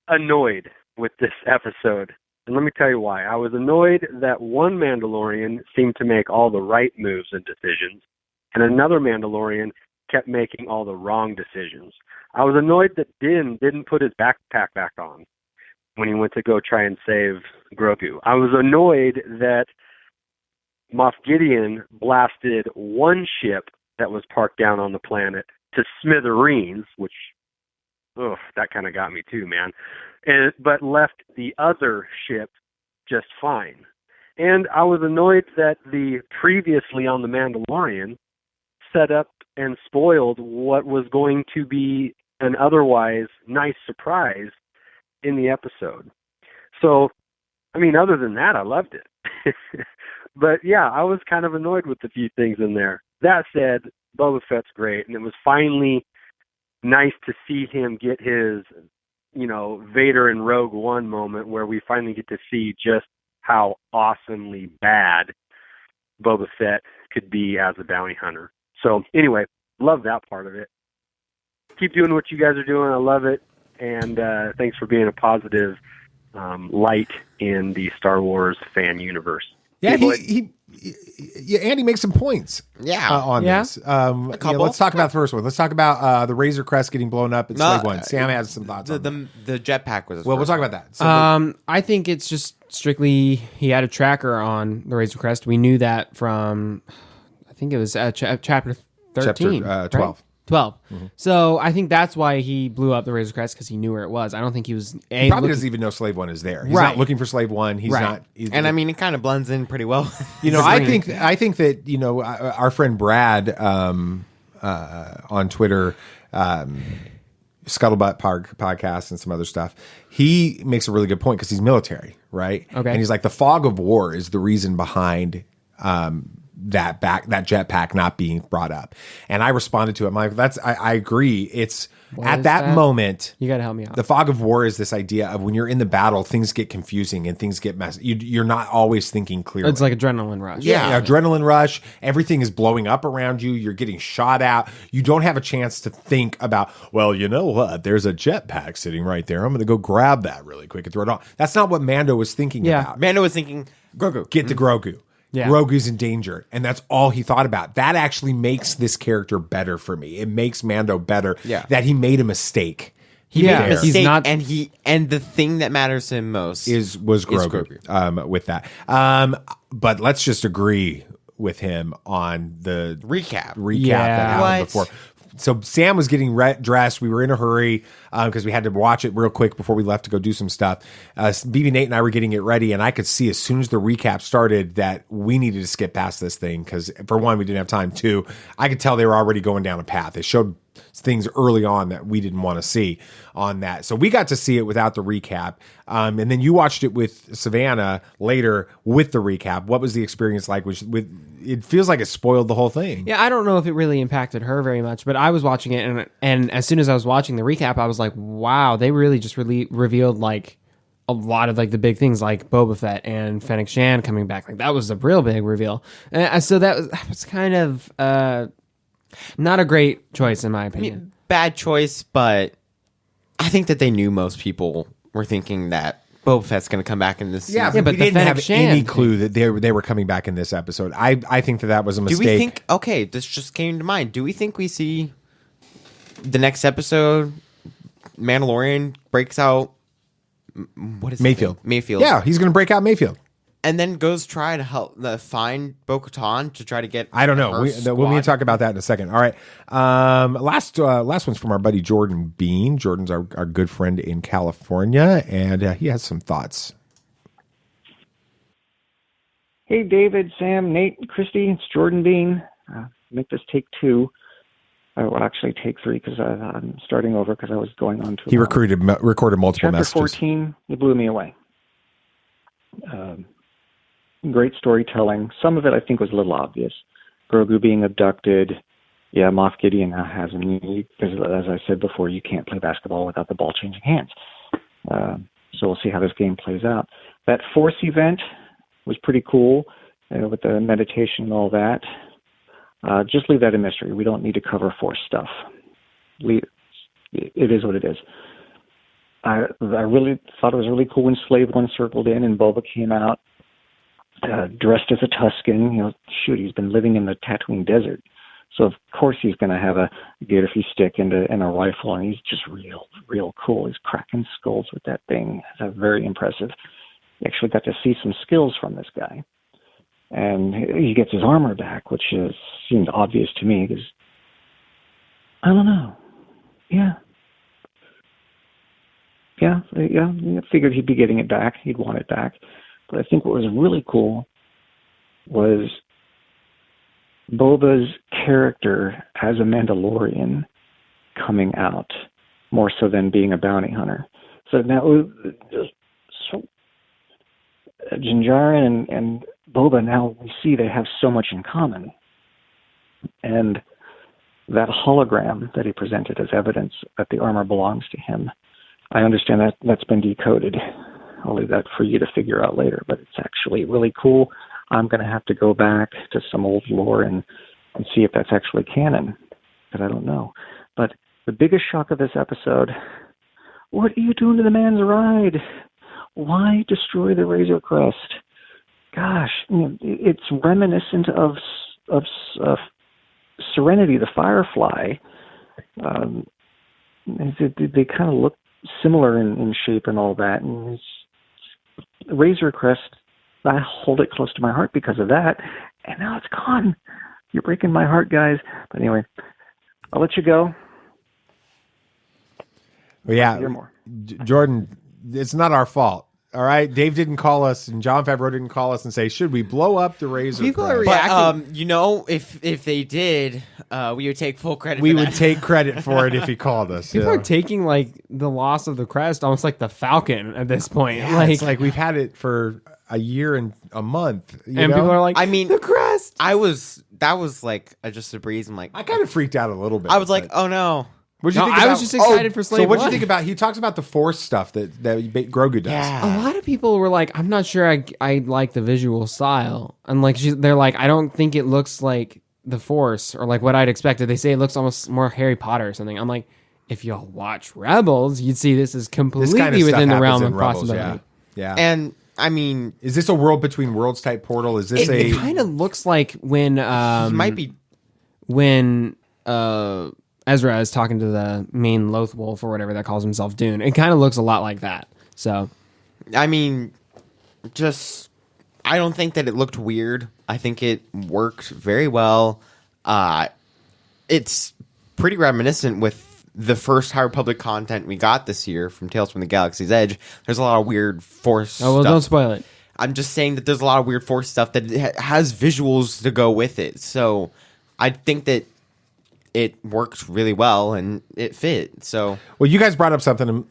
annoyed with this episode. And let me tell you why. I was annoyed that one Mandalorian seemed to make all the right moves and decisions, and another Mandalorian kept making all the wrong decisions. I was annoyed that Din didn't put his backpack back on when he went to go try and save Grogu. I was annoyed that Moff Gideon blasted one ship that was parked down on the planet to smithereens, which, that kind of got me too, man. But left the other ship just fine. And I was annoyed that the previously on the Mandalorian set up and spoiled what was going to be an otherwise nice surprise in the episode. So, I mean, other than that, I loved it. But yeah, I was kind of annoyed with a few things in there. That said, Boba Fett's great, and it was finally nice to see him get his, Vader and Rogue One moment where we finally get to see just how awesomely bad Boba Fett could be as a bounty hunter. So anyway, love that part of it. Keep doing what you guys are doing. I love it. And thanks for being a positive light in the Star Wars fan universe. Yeah, Hey, Andy makes some points. On this. Let's talk about the first one. Let's talk about the Razor Crest getting blown up at Slave One. Sam has some thoughts on the jetpack was. We'll talk about that. So I think it's just strictly he had a tracker on the Razor Crest. We knew that from, I think it was chapter 13, chapter 12. Right? 12. Mm-hmm. So I think that's why he blew up the Razor Crest, because he knew where it was. I don't think he was. He probably doesn't even know Slave One is there. He's not looking for Slave One. He's not. And I mean, it kind of blends in pretty well. I think that our friend Brad on Twitter, Scuttlebutt podcast and some other stuff, he makes a really good point because he's military, right? Okay. And he's like, the fog of war is the reason behind that jetpack not being brought up. And I responded to it. I'm like, I agree. It's at that moment. You got to help me out. The fog of war is this idea of when you're in the battle, things get confusing and things get messy. You're not always thinking clearly. It's like adrenaline rush. Yeah, adrenaline rush. Everything is blowing up around you. You're getting shot at. You don't have a chance to think about, well, you know what? There's a jetpack sitting right there. I'm going to go grab that really quick and throw it on. That's not what Mando was thinking about. Mando was thinking, Grogu. Get to Grogu. Yeah. Grogu's in danger, and that's all he thought about. That actually makes this character better for me. It makes Mando better that he made a mistake. He made a mistake, and the thing that matters to him most was Grogu. With that, but let's just agree with him on the recap that happened before. So Sam was getting dressed. We were in a hurry because we had to watch it real quick before we left to go do some stuff. BB Nate and I were getting it ready, and I could see as soon as the recap started that we needed to skip past this thing because, for one, we didn't have time. Two, I could tell they were already going down a path. They showed things early on that we didn't want to see on that. So we got to see it without the recap. And then you watched it with Savannah later with the recap. What was the experience like? It feels like it spoiled the whole thing. Yeah, I don't know if it really impacted her very much, but I was watching it, and as soon as I was watching the recap, I was like, wow, they really just revealed like a lot of like the big things, like Boba Fett and Fennec Shand coming back. Like that was a real big reveal. So that was kind of not a great choice in my opinion. I mean, bad choice, but I think that they knew most people were thinking that Boba Fett's going to come back in this season. Yeah, but we didn't have any clue that they were coming back in this episode. I think that was a mistake. Do we think, okay, this just came to mind. Do we think we see the next episode, Mandalorian breaks out, what is Mayfield? Mayfield. Yeah, he's going to break out Mayfield. And then goes try to help find Bo-Katan to try to get. I don't know. We'll need to talk about that in a second. All right. Last one's from our buddy Jordan Bean. Jordan's our good friend in California, and he has some thoughts. Hey, David, Sam, Nate, Christy. It's Jordan Bean. Make this take 2. Well, actually take 3 because I'm starting over because I was going on too long. He recorded multiple Chapter messages. 14, you blew me away. Great storytelling. Some of it I think was a little obvious. Grogu being abducted. Yeah, Moff Gideon now has him. Because as I said before, you can't play basketball without the ball changing hands. So we'll see how this game plays out. That Force event was pretty cool with the meditation and all that. Just leave that a mystery. We don't need to cover Force stuff. It is what it is. I really thought it was really cool when Slave One circled in and Boba came out dressed as a Tusken. He's been living in the Tatooine desert, so of course he's going to have a Gatorfy stick and a rifle, and he's just real cool. He's cracking skulls with that thing. It's very impressive. You actually got to see some skills from this guy, and he gets his armor back, which seemed obvious to me because I don't know. Yeah, I figured he'd be getting it back. He'd want it back. But I think what was really cool was Boba's character as a Mandalorian coming out more so than being a bounty hunter. So now, Din Djarin and Boba, now we see they have so much in common. And that hologram that he presented as evidence that the armor belongs to him, I understand that that's been decoded. I'll leave that for you to figure out later, but it's actually really cool. I'm going to have to go back to some old lore and see if that's actually canon, because I don't know. But the biggest shock of this episode, what are you doing to the man's ride? Why destroy the Razor Crest? Gosh, it's reminiscent of Serenity, the Firefly. They kind of look similar in shape and all that. And Razor Crest, I hold it close to my heart because of that. And now it's gone. You're breaking my heart, guys. But anyway, I'll let you go. Well, yeah, Hear more. Jordan, it's not our fault. All right, Dave didn't call us, and Jon Favreau didn't call us and say, "Should we blow up the Razor?" People are Crest?" reacting. If they did, we would take full credit. We for would that. take credit for it if he called us. People yeah. are taking like the loss of the crest almost like the Falcon at this point. Yeah, it's like we've had it for a year and a month, and people are like, I mean, the crest. That was like just a breeze. I'm like, I kind of freaked out a little bit. I was like, oh no. What'd you think I about, was just excited for Slave So what'd you One. think about? He talks about the Force stuff that Grogu does. Yeah. A lot of people were like, I'm not sure I like the visual style. And like they're like, I don't think it looks like the Force or like what I'd expected. They say it looks almost more Harry Potter or something. I'm like, if y'all watch Rebels, you'd see this is completely This kind of stuff within the happens realm in of Rebels, possibility. Yeah. And I mean, is this a world between worlds type portal? Is this It kind of looks like when might be when Ezra is talking to the main Loth Wolf or whatever that calls himself Dune. It kind of looks a lot like that. So, I mean, I don't think that it looked weird. I think it worked very well. It's pretty reminiscent with the first High Republic content we got this year from Tales from the Galaxy's Edge. There's a lot of weird Force stuff. Don't spoil it. I'm just saying that there's a lot of weird Force stuff that has visuals to go with it. So I think that it worked really well and it fit. So, well, you guys brought up something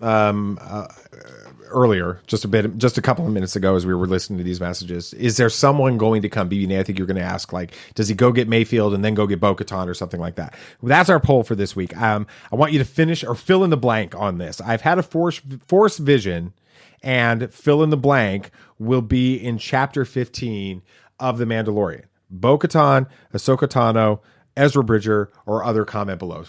earlier, just a couple of minutes ago, as we were listening to these messages. Is there someone going to come? BB, I think you're going to ask, like, does he go get Mayfield and then go get Bo-Katan or something like that? Well, that's our poll for this week. I want you to finish or fill in the blank on this. I've had a force vision, and fill in the blank will be in Chapter 15 of The Mandalorian. Bo-Katan, Ahsoka Tano, Ezra Bridger, or other, comment below.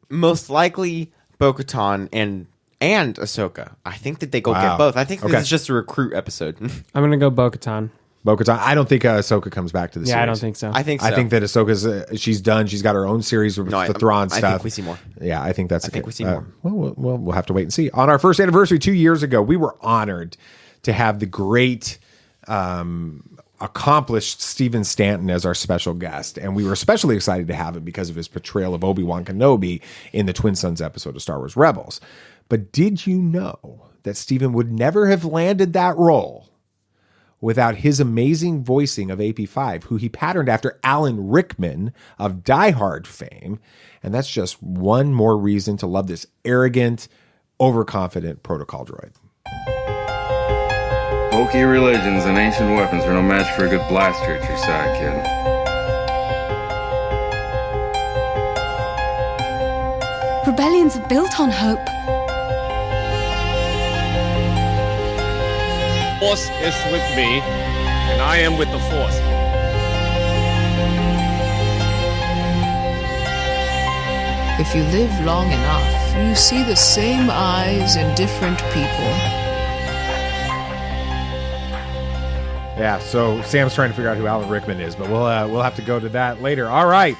Most likely Bo-Katan and Ahsoka. I think that they go get both. I think this is just a recruit episode. I'm gonna go Bo-Katan. Bo-Katan. I don't think Ahsoka comes back to the series. I don't think so. I think so. I think that Ahsoka's she's done. She's got her own series with the Thrawn stuff. I think we see more. Yeah, I think that's. I think we see more. Well, we'll have to wait and see. On our first anniversary 2 years ago, we were honored to have the great, accomplished Stephen Stanton as our special guest, and we were especially excited to have him because of his portrayal of Obi-Wan Kenobi in the Twin Sons episode of Star Wars Rebels. But did you know that Stephen would never have landed that role without his amazing voicing of AP5, who he patterned after Alan Rickman of Die Hard fame? And that's just one more reason to love this arrogant, overconfident protocol droid. Bulky religions and ancient weapons are no match for a good blaster at your side, kid. Rebellions are built on hope. Force is with me, and I am with the Force. If you live long enough, you see the same eyes in different people. Yeah, so Sam's trying to figure out who Alan Rickman is, but we'll have to go to that later. All right,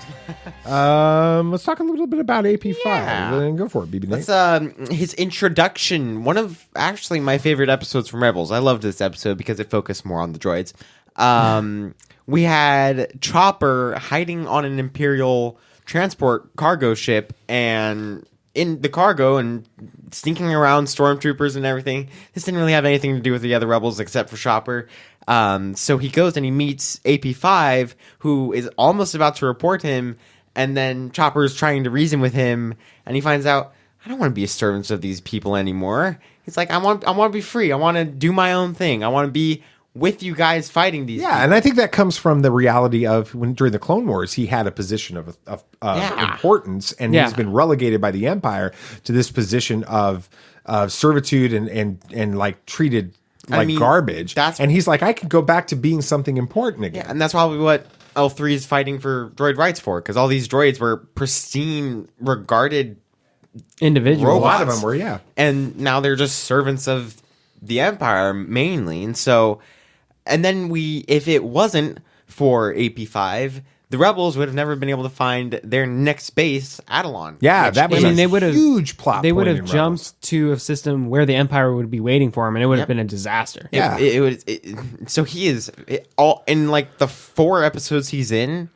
let's talk a little bit about AP5. Yeah. Go for it, BB Nate. That's his introduction. One of actually my favorite episodes from Rebels. I loved this episode because it focused more on the droids. We had Chopper hiding on an Imperial transport cargo ship, and in the cargo and sneaking around stormtroopers and everything. This didn't really have anything to do with the other rebels except for Chopper. So he goes and he meets AP5, who is almost about to report him, and then Chopper is trying to reason with him, and he finds out, I don't want to be a servant of these people anymore. He's like, I want to be free. I want to do my own thing. I want to be with you guys fighting these. Yeah, and I think that comes from the reality of when during the Clone Wars he had a position of importance, and he's been relegated by the Empire to this position of servitude and like treated like garbage. And he's like, I could go back to being something important again. Yeah, and that's probably what L3 is fighting for droid rights for, because all these droids were pristine, regarded individuals. Robots. A lot of them were, and now they're just servants of the Empire mainly, and so. And then if it wasn't for AP5, the Rebels would have never been able to find their next base, Atelon. Yeah, that was they would have huge plot. They would have in jumped Rebels. to a system where the Empire would be waiting for him, and it would have been a disaster. Yeah, it was. So he is all in like the 4 episodes he's in,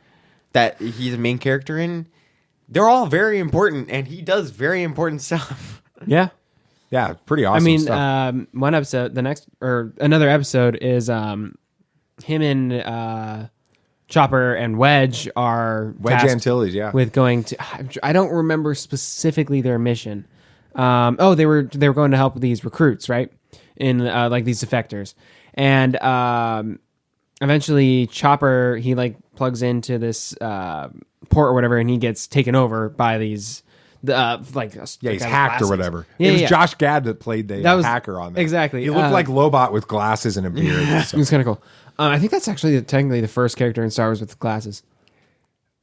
that he's a main character in. They're all very important, and he does very important stuff. Yeah. Yeah, pretty awesome. I mean, stuff. one episode, another episode is him and Chopper and Wedge are Wedge tasked Antilles, yeah, with going to. I don't remember specifically their mission. They were going to help these recruits, right? In like these defectors, and eventually Chopper he like plugs into this port or whatever, and he gets taken over by these. He's hacked or whatever. Yeah, it was Josh Gad that played the hacker on that. Exactly. He looked like Lobot with glasses and a beard. It was kind of cool. I think that's actually technically the first character in Star Wars with glasses.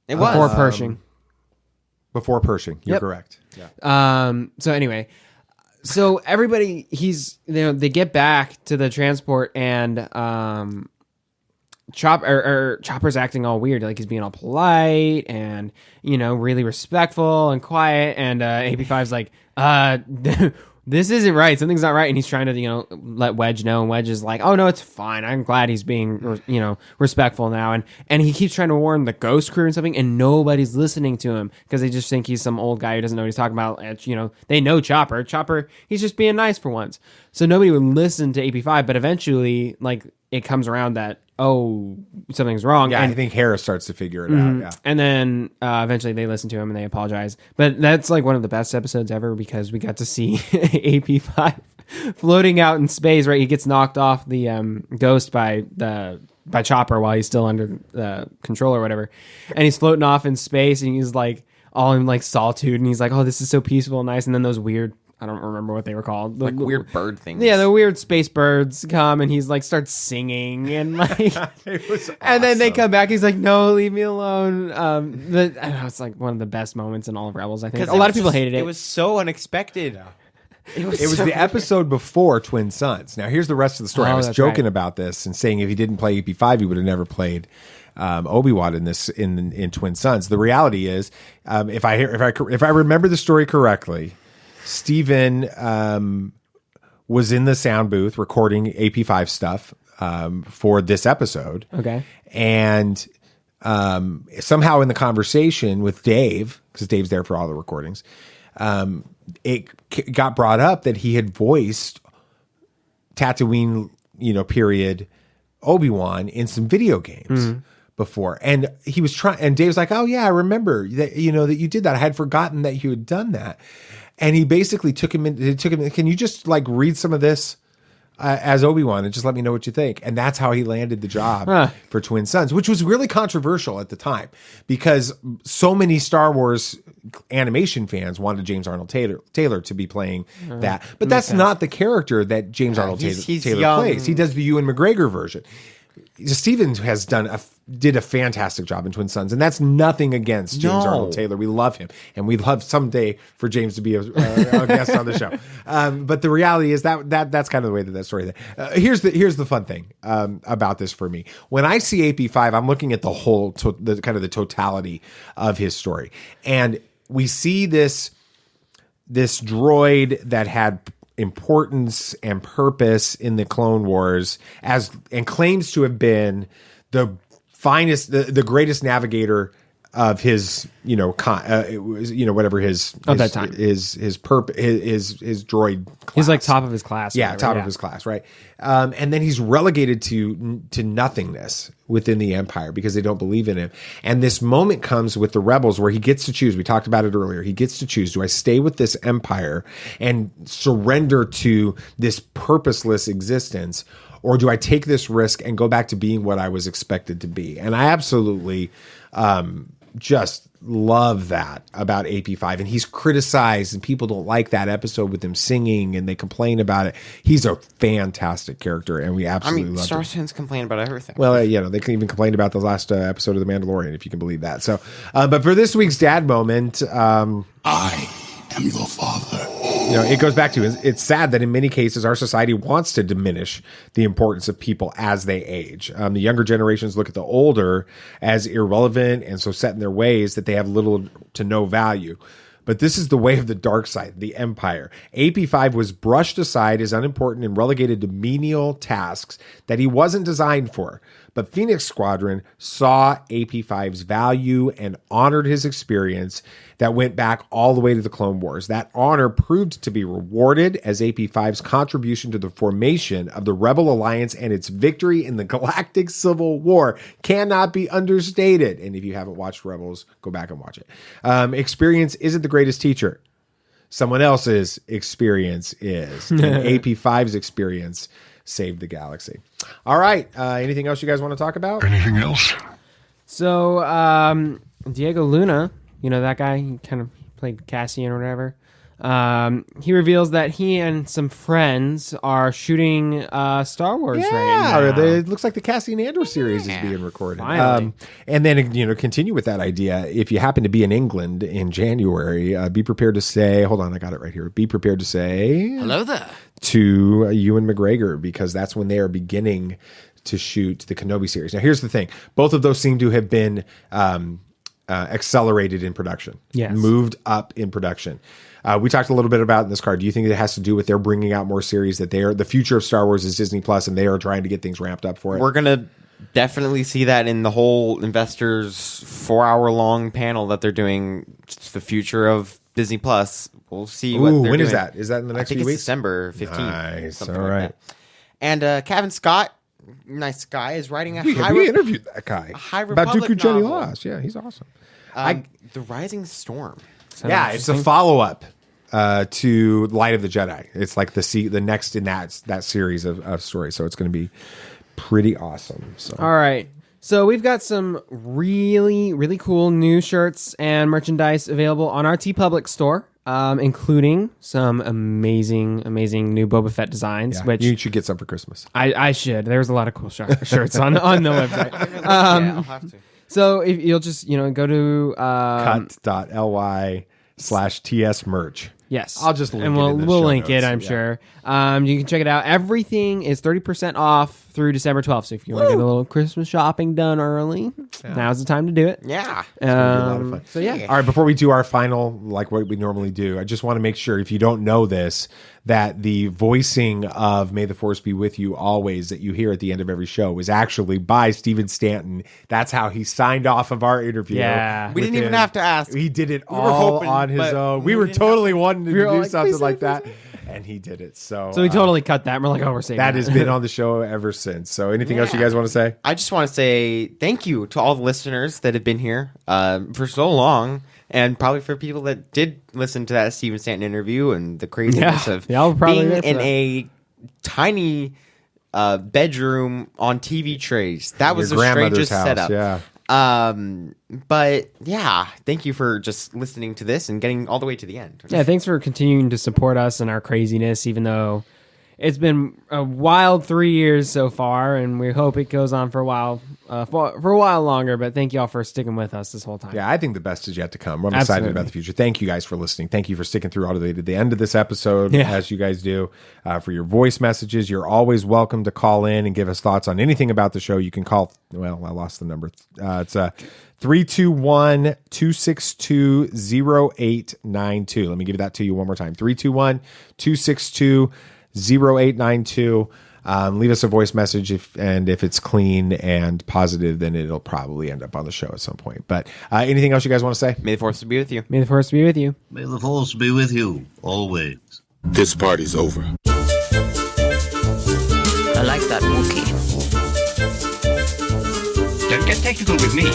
It was before Pershing. Before Pershing, you're correct. Yeah. So anyway, so everybody they get back to the transport, and Chopper's acting all weird, like he's being all polite and really respectful and quiet, and AP5's like, this isn't right, something's not right, and he's trying to let Wedge know, and Wedge is like, oh no, it's fine, I'm glad he's being respectful now, and he keeps trying to warn the Ghost crew and something, and nobody's listening to him because they just think he's some old guy who doesn't know what he's talking about. And, they know Chopper he's just being nice for once, so nobody would listen to AP5, but eventually like it comes around that something's wrong. Yeah, and I think Hera starts to figure it out. Yeah, and then eventually they listen to him and they apologize. But that's like one of the best episodes ever because we got to see AP5 floating out in space. Right, he gets knocked off the Ghost by Chopper while he's still under the control or whatever, and he's floating off in space, and he's like all in like solitude, and he's like, oh, this is so peaceful and nice. And then those weird, I don't remember what they were called. Like weird bird things. Yeah, the weird space birds come, and he's like starts singing, and like, it was awesome. And then they come back. He's like, "No, leave me alone." I don't know, it's like one of the best moments in all of Rebels. I think a lot of people hated it. It was so unexpected. It was the episode before Twin Suns. Now here's the rest of the story. I was joking about this and saying if he didn't play AP5, he would have never played Obi-Wan in Twin Suns. The reality is, if I remember the story correctly, Steven was in the sound booth recording AP5 stuff for this episode. Okay. And somehow in the conversation with Dave, because Dave's there for all the recordings, it got brought up that he had voiced Tatooine, period, Obi-Wan in some video games before. And he was trying, and Dave's like, oh yeah, I remember that, that you did that. I had forgotten that you had done that. And he basically took him in, can you just like read some of this as Obi-Wan and just let me know what you think? And that's how he landed the job for Twin Suns, which was really controversial at the time because so many Star Wars animation fans wanted James Arnold Taylor to be playing that. But that's not the character that James Arnold Taylor plays. He does the Ewan McGregor version. Steven has did a fantastic job in Twin Suns, and that's nothing against James Arnold Taylor. We love him, and we'd love someday for James to be a guest on the show. But the reality is that's kind of the way that story. Here's the fun thing about this for me. When I see AP5, I'm looking at the whole, the kind of the totality of his story, and we see this droid that had importance and purpose in the Clone Wars and claims to have been the finest, the greatest navigator of his, whatever his of that time, his droid class. He's like top of his class. Yeah, top of his class, right? And then he's relegated to nothingness within the Empire because they don't believe in him. And this moment comes with the Rebels where he gets to choose. We talked about it earlier. He gets to choose: do I stay with this Empire and surrender to this purposeless existence, or do I take this risk and go back to being what I was expected to be? And I absolutely just love that about AP5. And he's criticized, and people don't like that episode with him singing, and they complain about it. He's a fantastic character, and we absolutely love Star him. Wars fans complain about everything. Well, they can even complain about the last episode of The Mandalorian, if you can believe that. So, but for this week's dad moment, I am your father. It goes back to, it's sad that in many cases our society wants to diminish the importance of people as they age. The younger generations look at the older as irrelevant and so set in their ways that they have little to no value. But this is the way of the dark side, the Empire. AP5 was brushed aside as unimportant and relegated to menial tasks that he wasn't designed for. But Phoenix Squadron saw AP5's value and honored his experience that went back all the way to the Clone Wars. That honor proved to be rewarded as AP5's contribution to the formation of the Rebel Alliance and its victory in the Galactic Civil War cannot be understated. And if you haven't watched Rebels, go back and watch it. Experience isn't the greatest teacher. Someone else's experience is. And AP5's experience saved the galaxy. All right. Anything else you guys want to talk about? Anything else? So, Diego Luna, that guy, he kind of played Cassian or whatever. He reveals that he and some friends are shooting Star Wars right now. It looks like the Cassian Andor series is being recorded. Finally. And then, continue with that idea. If you happen to be in England in January, be prepared to say, hold on, I got it right here. Be prepared to say hello there to Ewan McGregor, because that's when they are beginning to shoot the Kenobi series. Now, here's the thing. Both of those seem to have been accelerated in production. Yes. Moved up in production. We talked a little bit about in this card. Do you think it has to do with they're bringing out more series, that the future of Star Wars is Disney Plus, and they are trying to get things ramped up for it? We're going to definitely see that in the whole investors 4-hour-long panel that they're doing, just the future of Disney Plus. We'll see what they're doing. When is that? Is that in the next few weeks? December 15th. Nice. All Something like right. that. And Kevin Scott, nice guy, is writing We interviewed that guy. High about Republic Dooku Jedi novel. Lost. Yeah, he's awesome. The Rising Storm. It's a follow-up to Light of the Jedi. It's like the next in that series of stories. So it's going to be pretty awesome. So. All right. So we've got some really, really cool new shirts and merchandise available on our TeePublic store, including some amazing new Boba Fett designs. Yeah, which you should get some for Christmas. I should. There's a lot of cool shirts on the website. I'll have to. So if you'll just go to cut.ly/TS merch. Yes, I'll just link and it in the we'll show link it. notes. I'm sure. You can check it out. Everything is 30% off through December 12th. So if you want to get a little Christmas shopping done early, now's the time to do it. Yeah, it's gonna be a lot of fun. So yeah. All right, before we do our final, like what we normally do, I just want to make sure, if you don't know this, that the voicing of "May the Force be with you always" that you hear at the end of every show is actually by Steven Stanton. That's how he signed off of our interview. Yeah, we didn't even have to ask. He did it all on his own. We were totally wanting to do something like that, and he did it. So we totally cut that. And we're like, we're saving that has been on the show ever since. So anything else you guys want to say? I just want to say thank you to all the listeners that have been here for so long, and probably for people that did listen to that Steven Stanton interview and the craziness of being in a tiny bedroom on TV trays. That was the strangest setup. Yeah. But yeah, thank you for just listening to this and getting all the way to the end. Yeah, thanks for continuing to support us and our craziness, even though it's been a wild 3 years so far, and we hope it goes on for a while, for a while longer. But thank you all for sticking with us this whole time. Yeah, I think the best is yet to come. I'm excited about the future. Thank you guys for listening. Thank you for sticking through all the way to the end of this episode, as you guys do. For your voice messages, you're always welcome to call in and give us thoughts on anything about the show. You can call. Well, I lost the number. It's 321-262-0892. Let me give that to you one more time. 321-262-0892. Leave us a voice message, if it's clean and positive, then it'll probably end up on the show at some point. But anything else you guys want to say? May the Force be with you. May the Force be with you. May the Force be with you always. This party's over. I like that Wookiee. Don't get technical with me.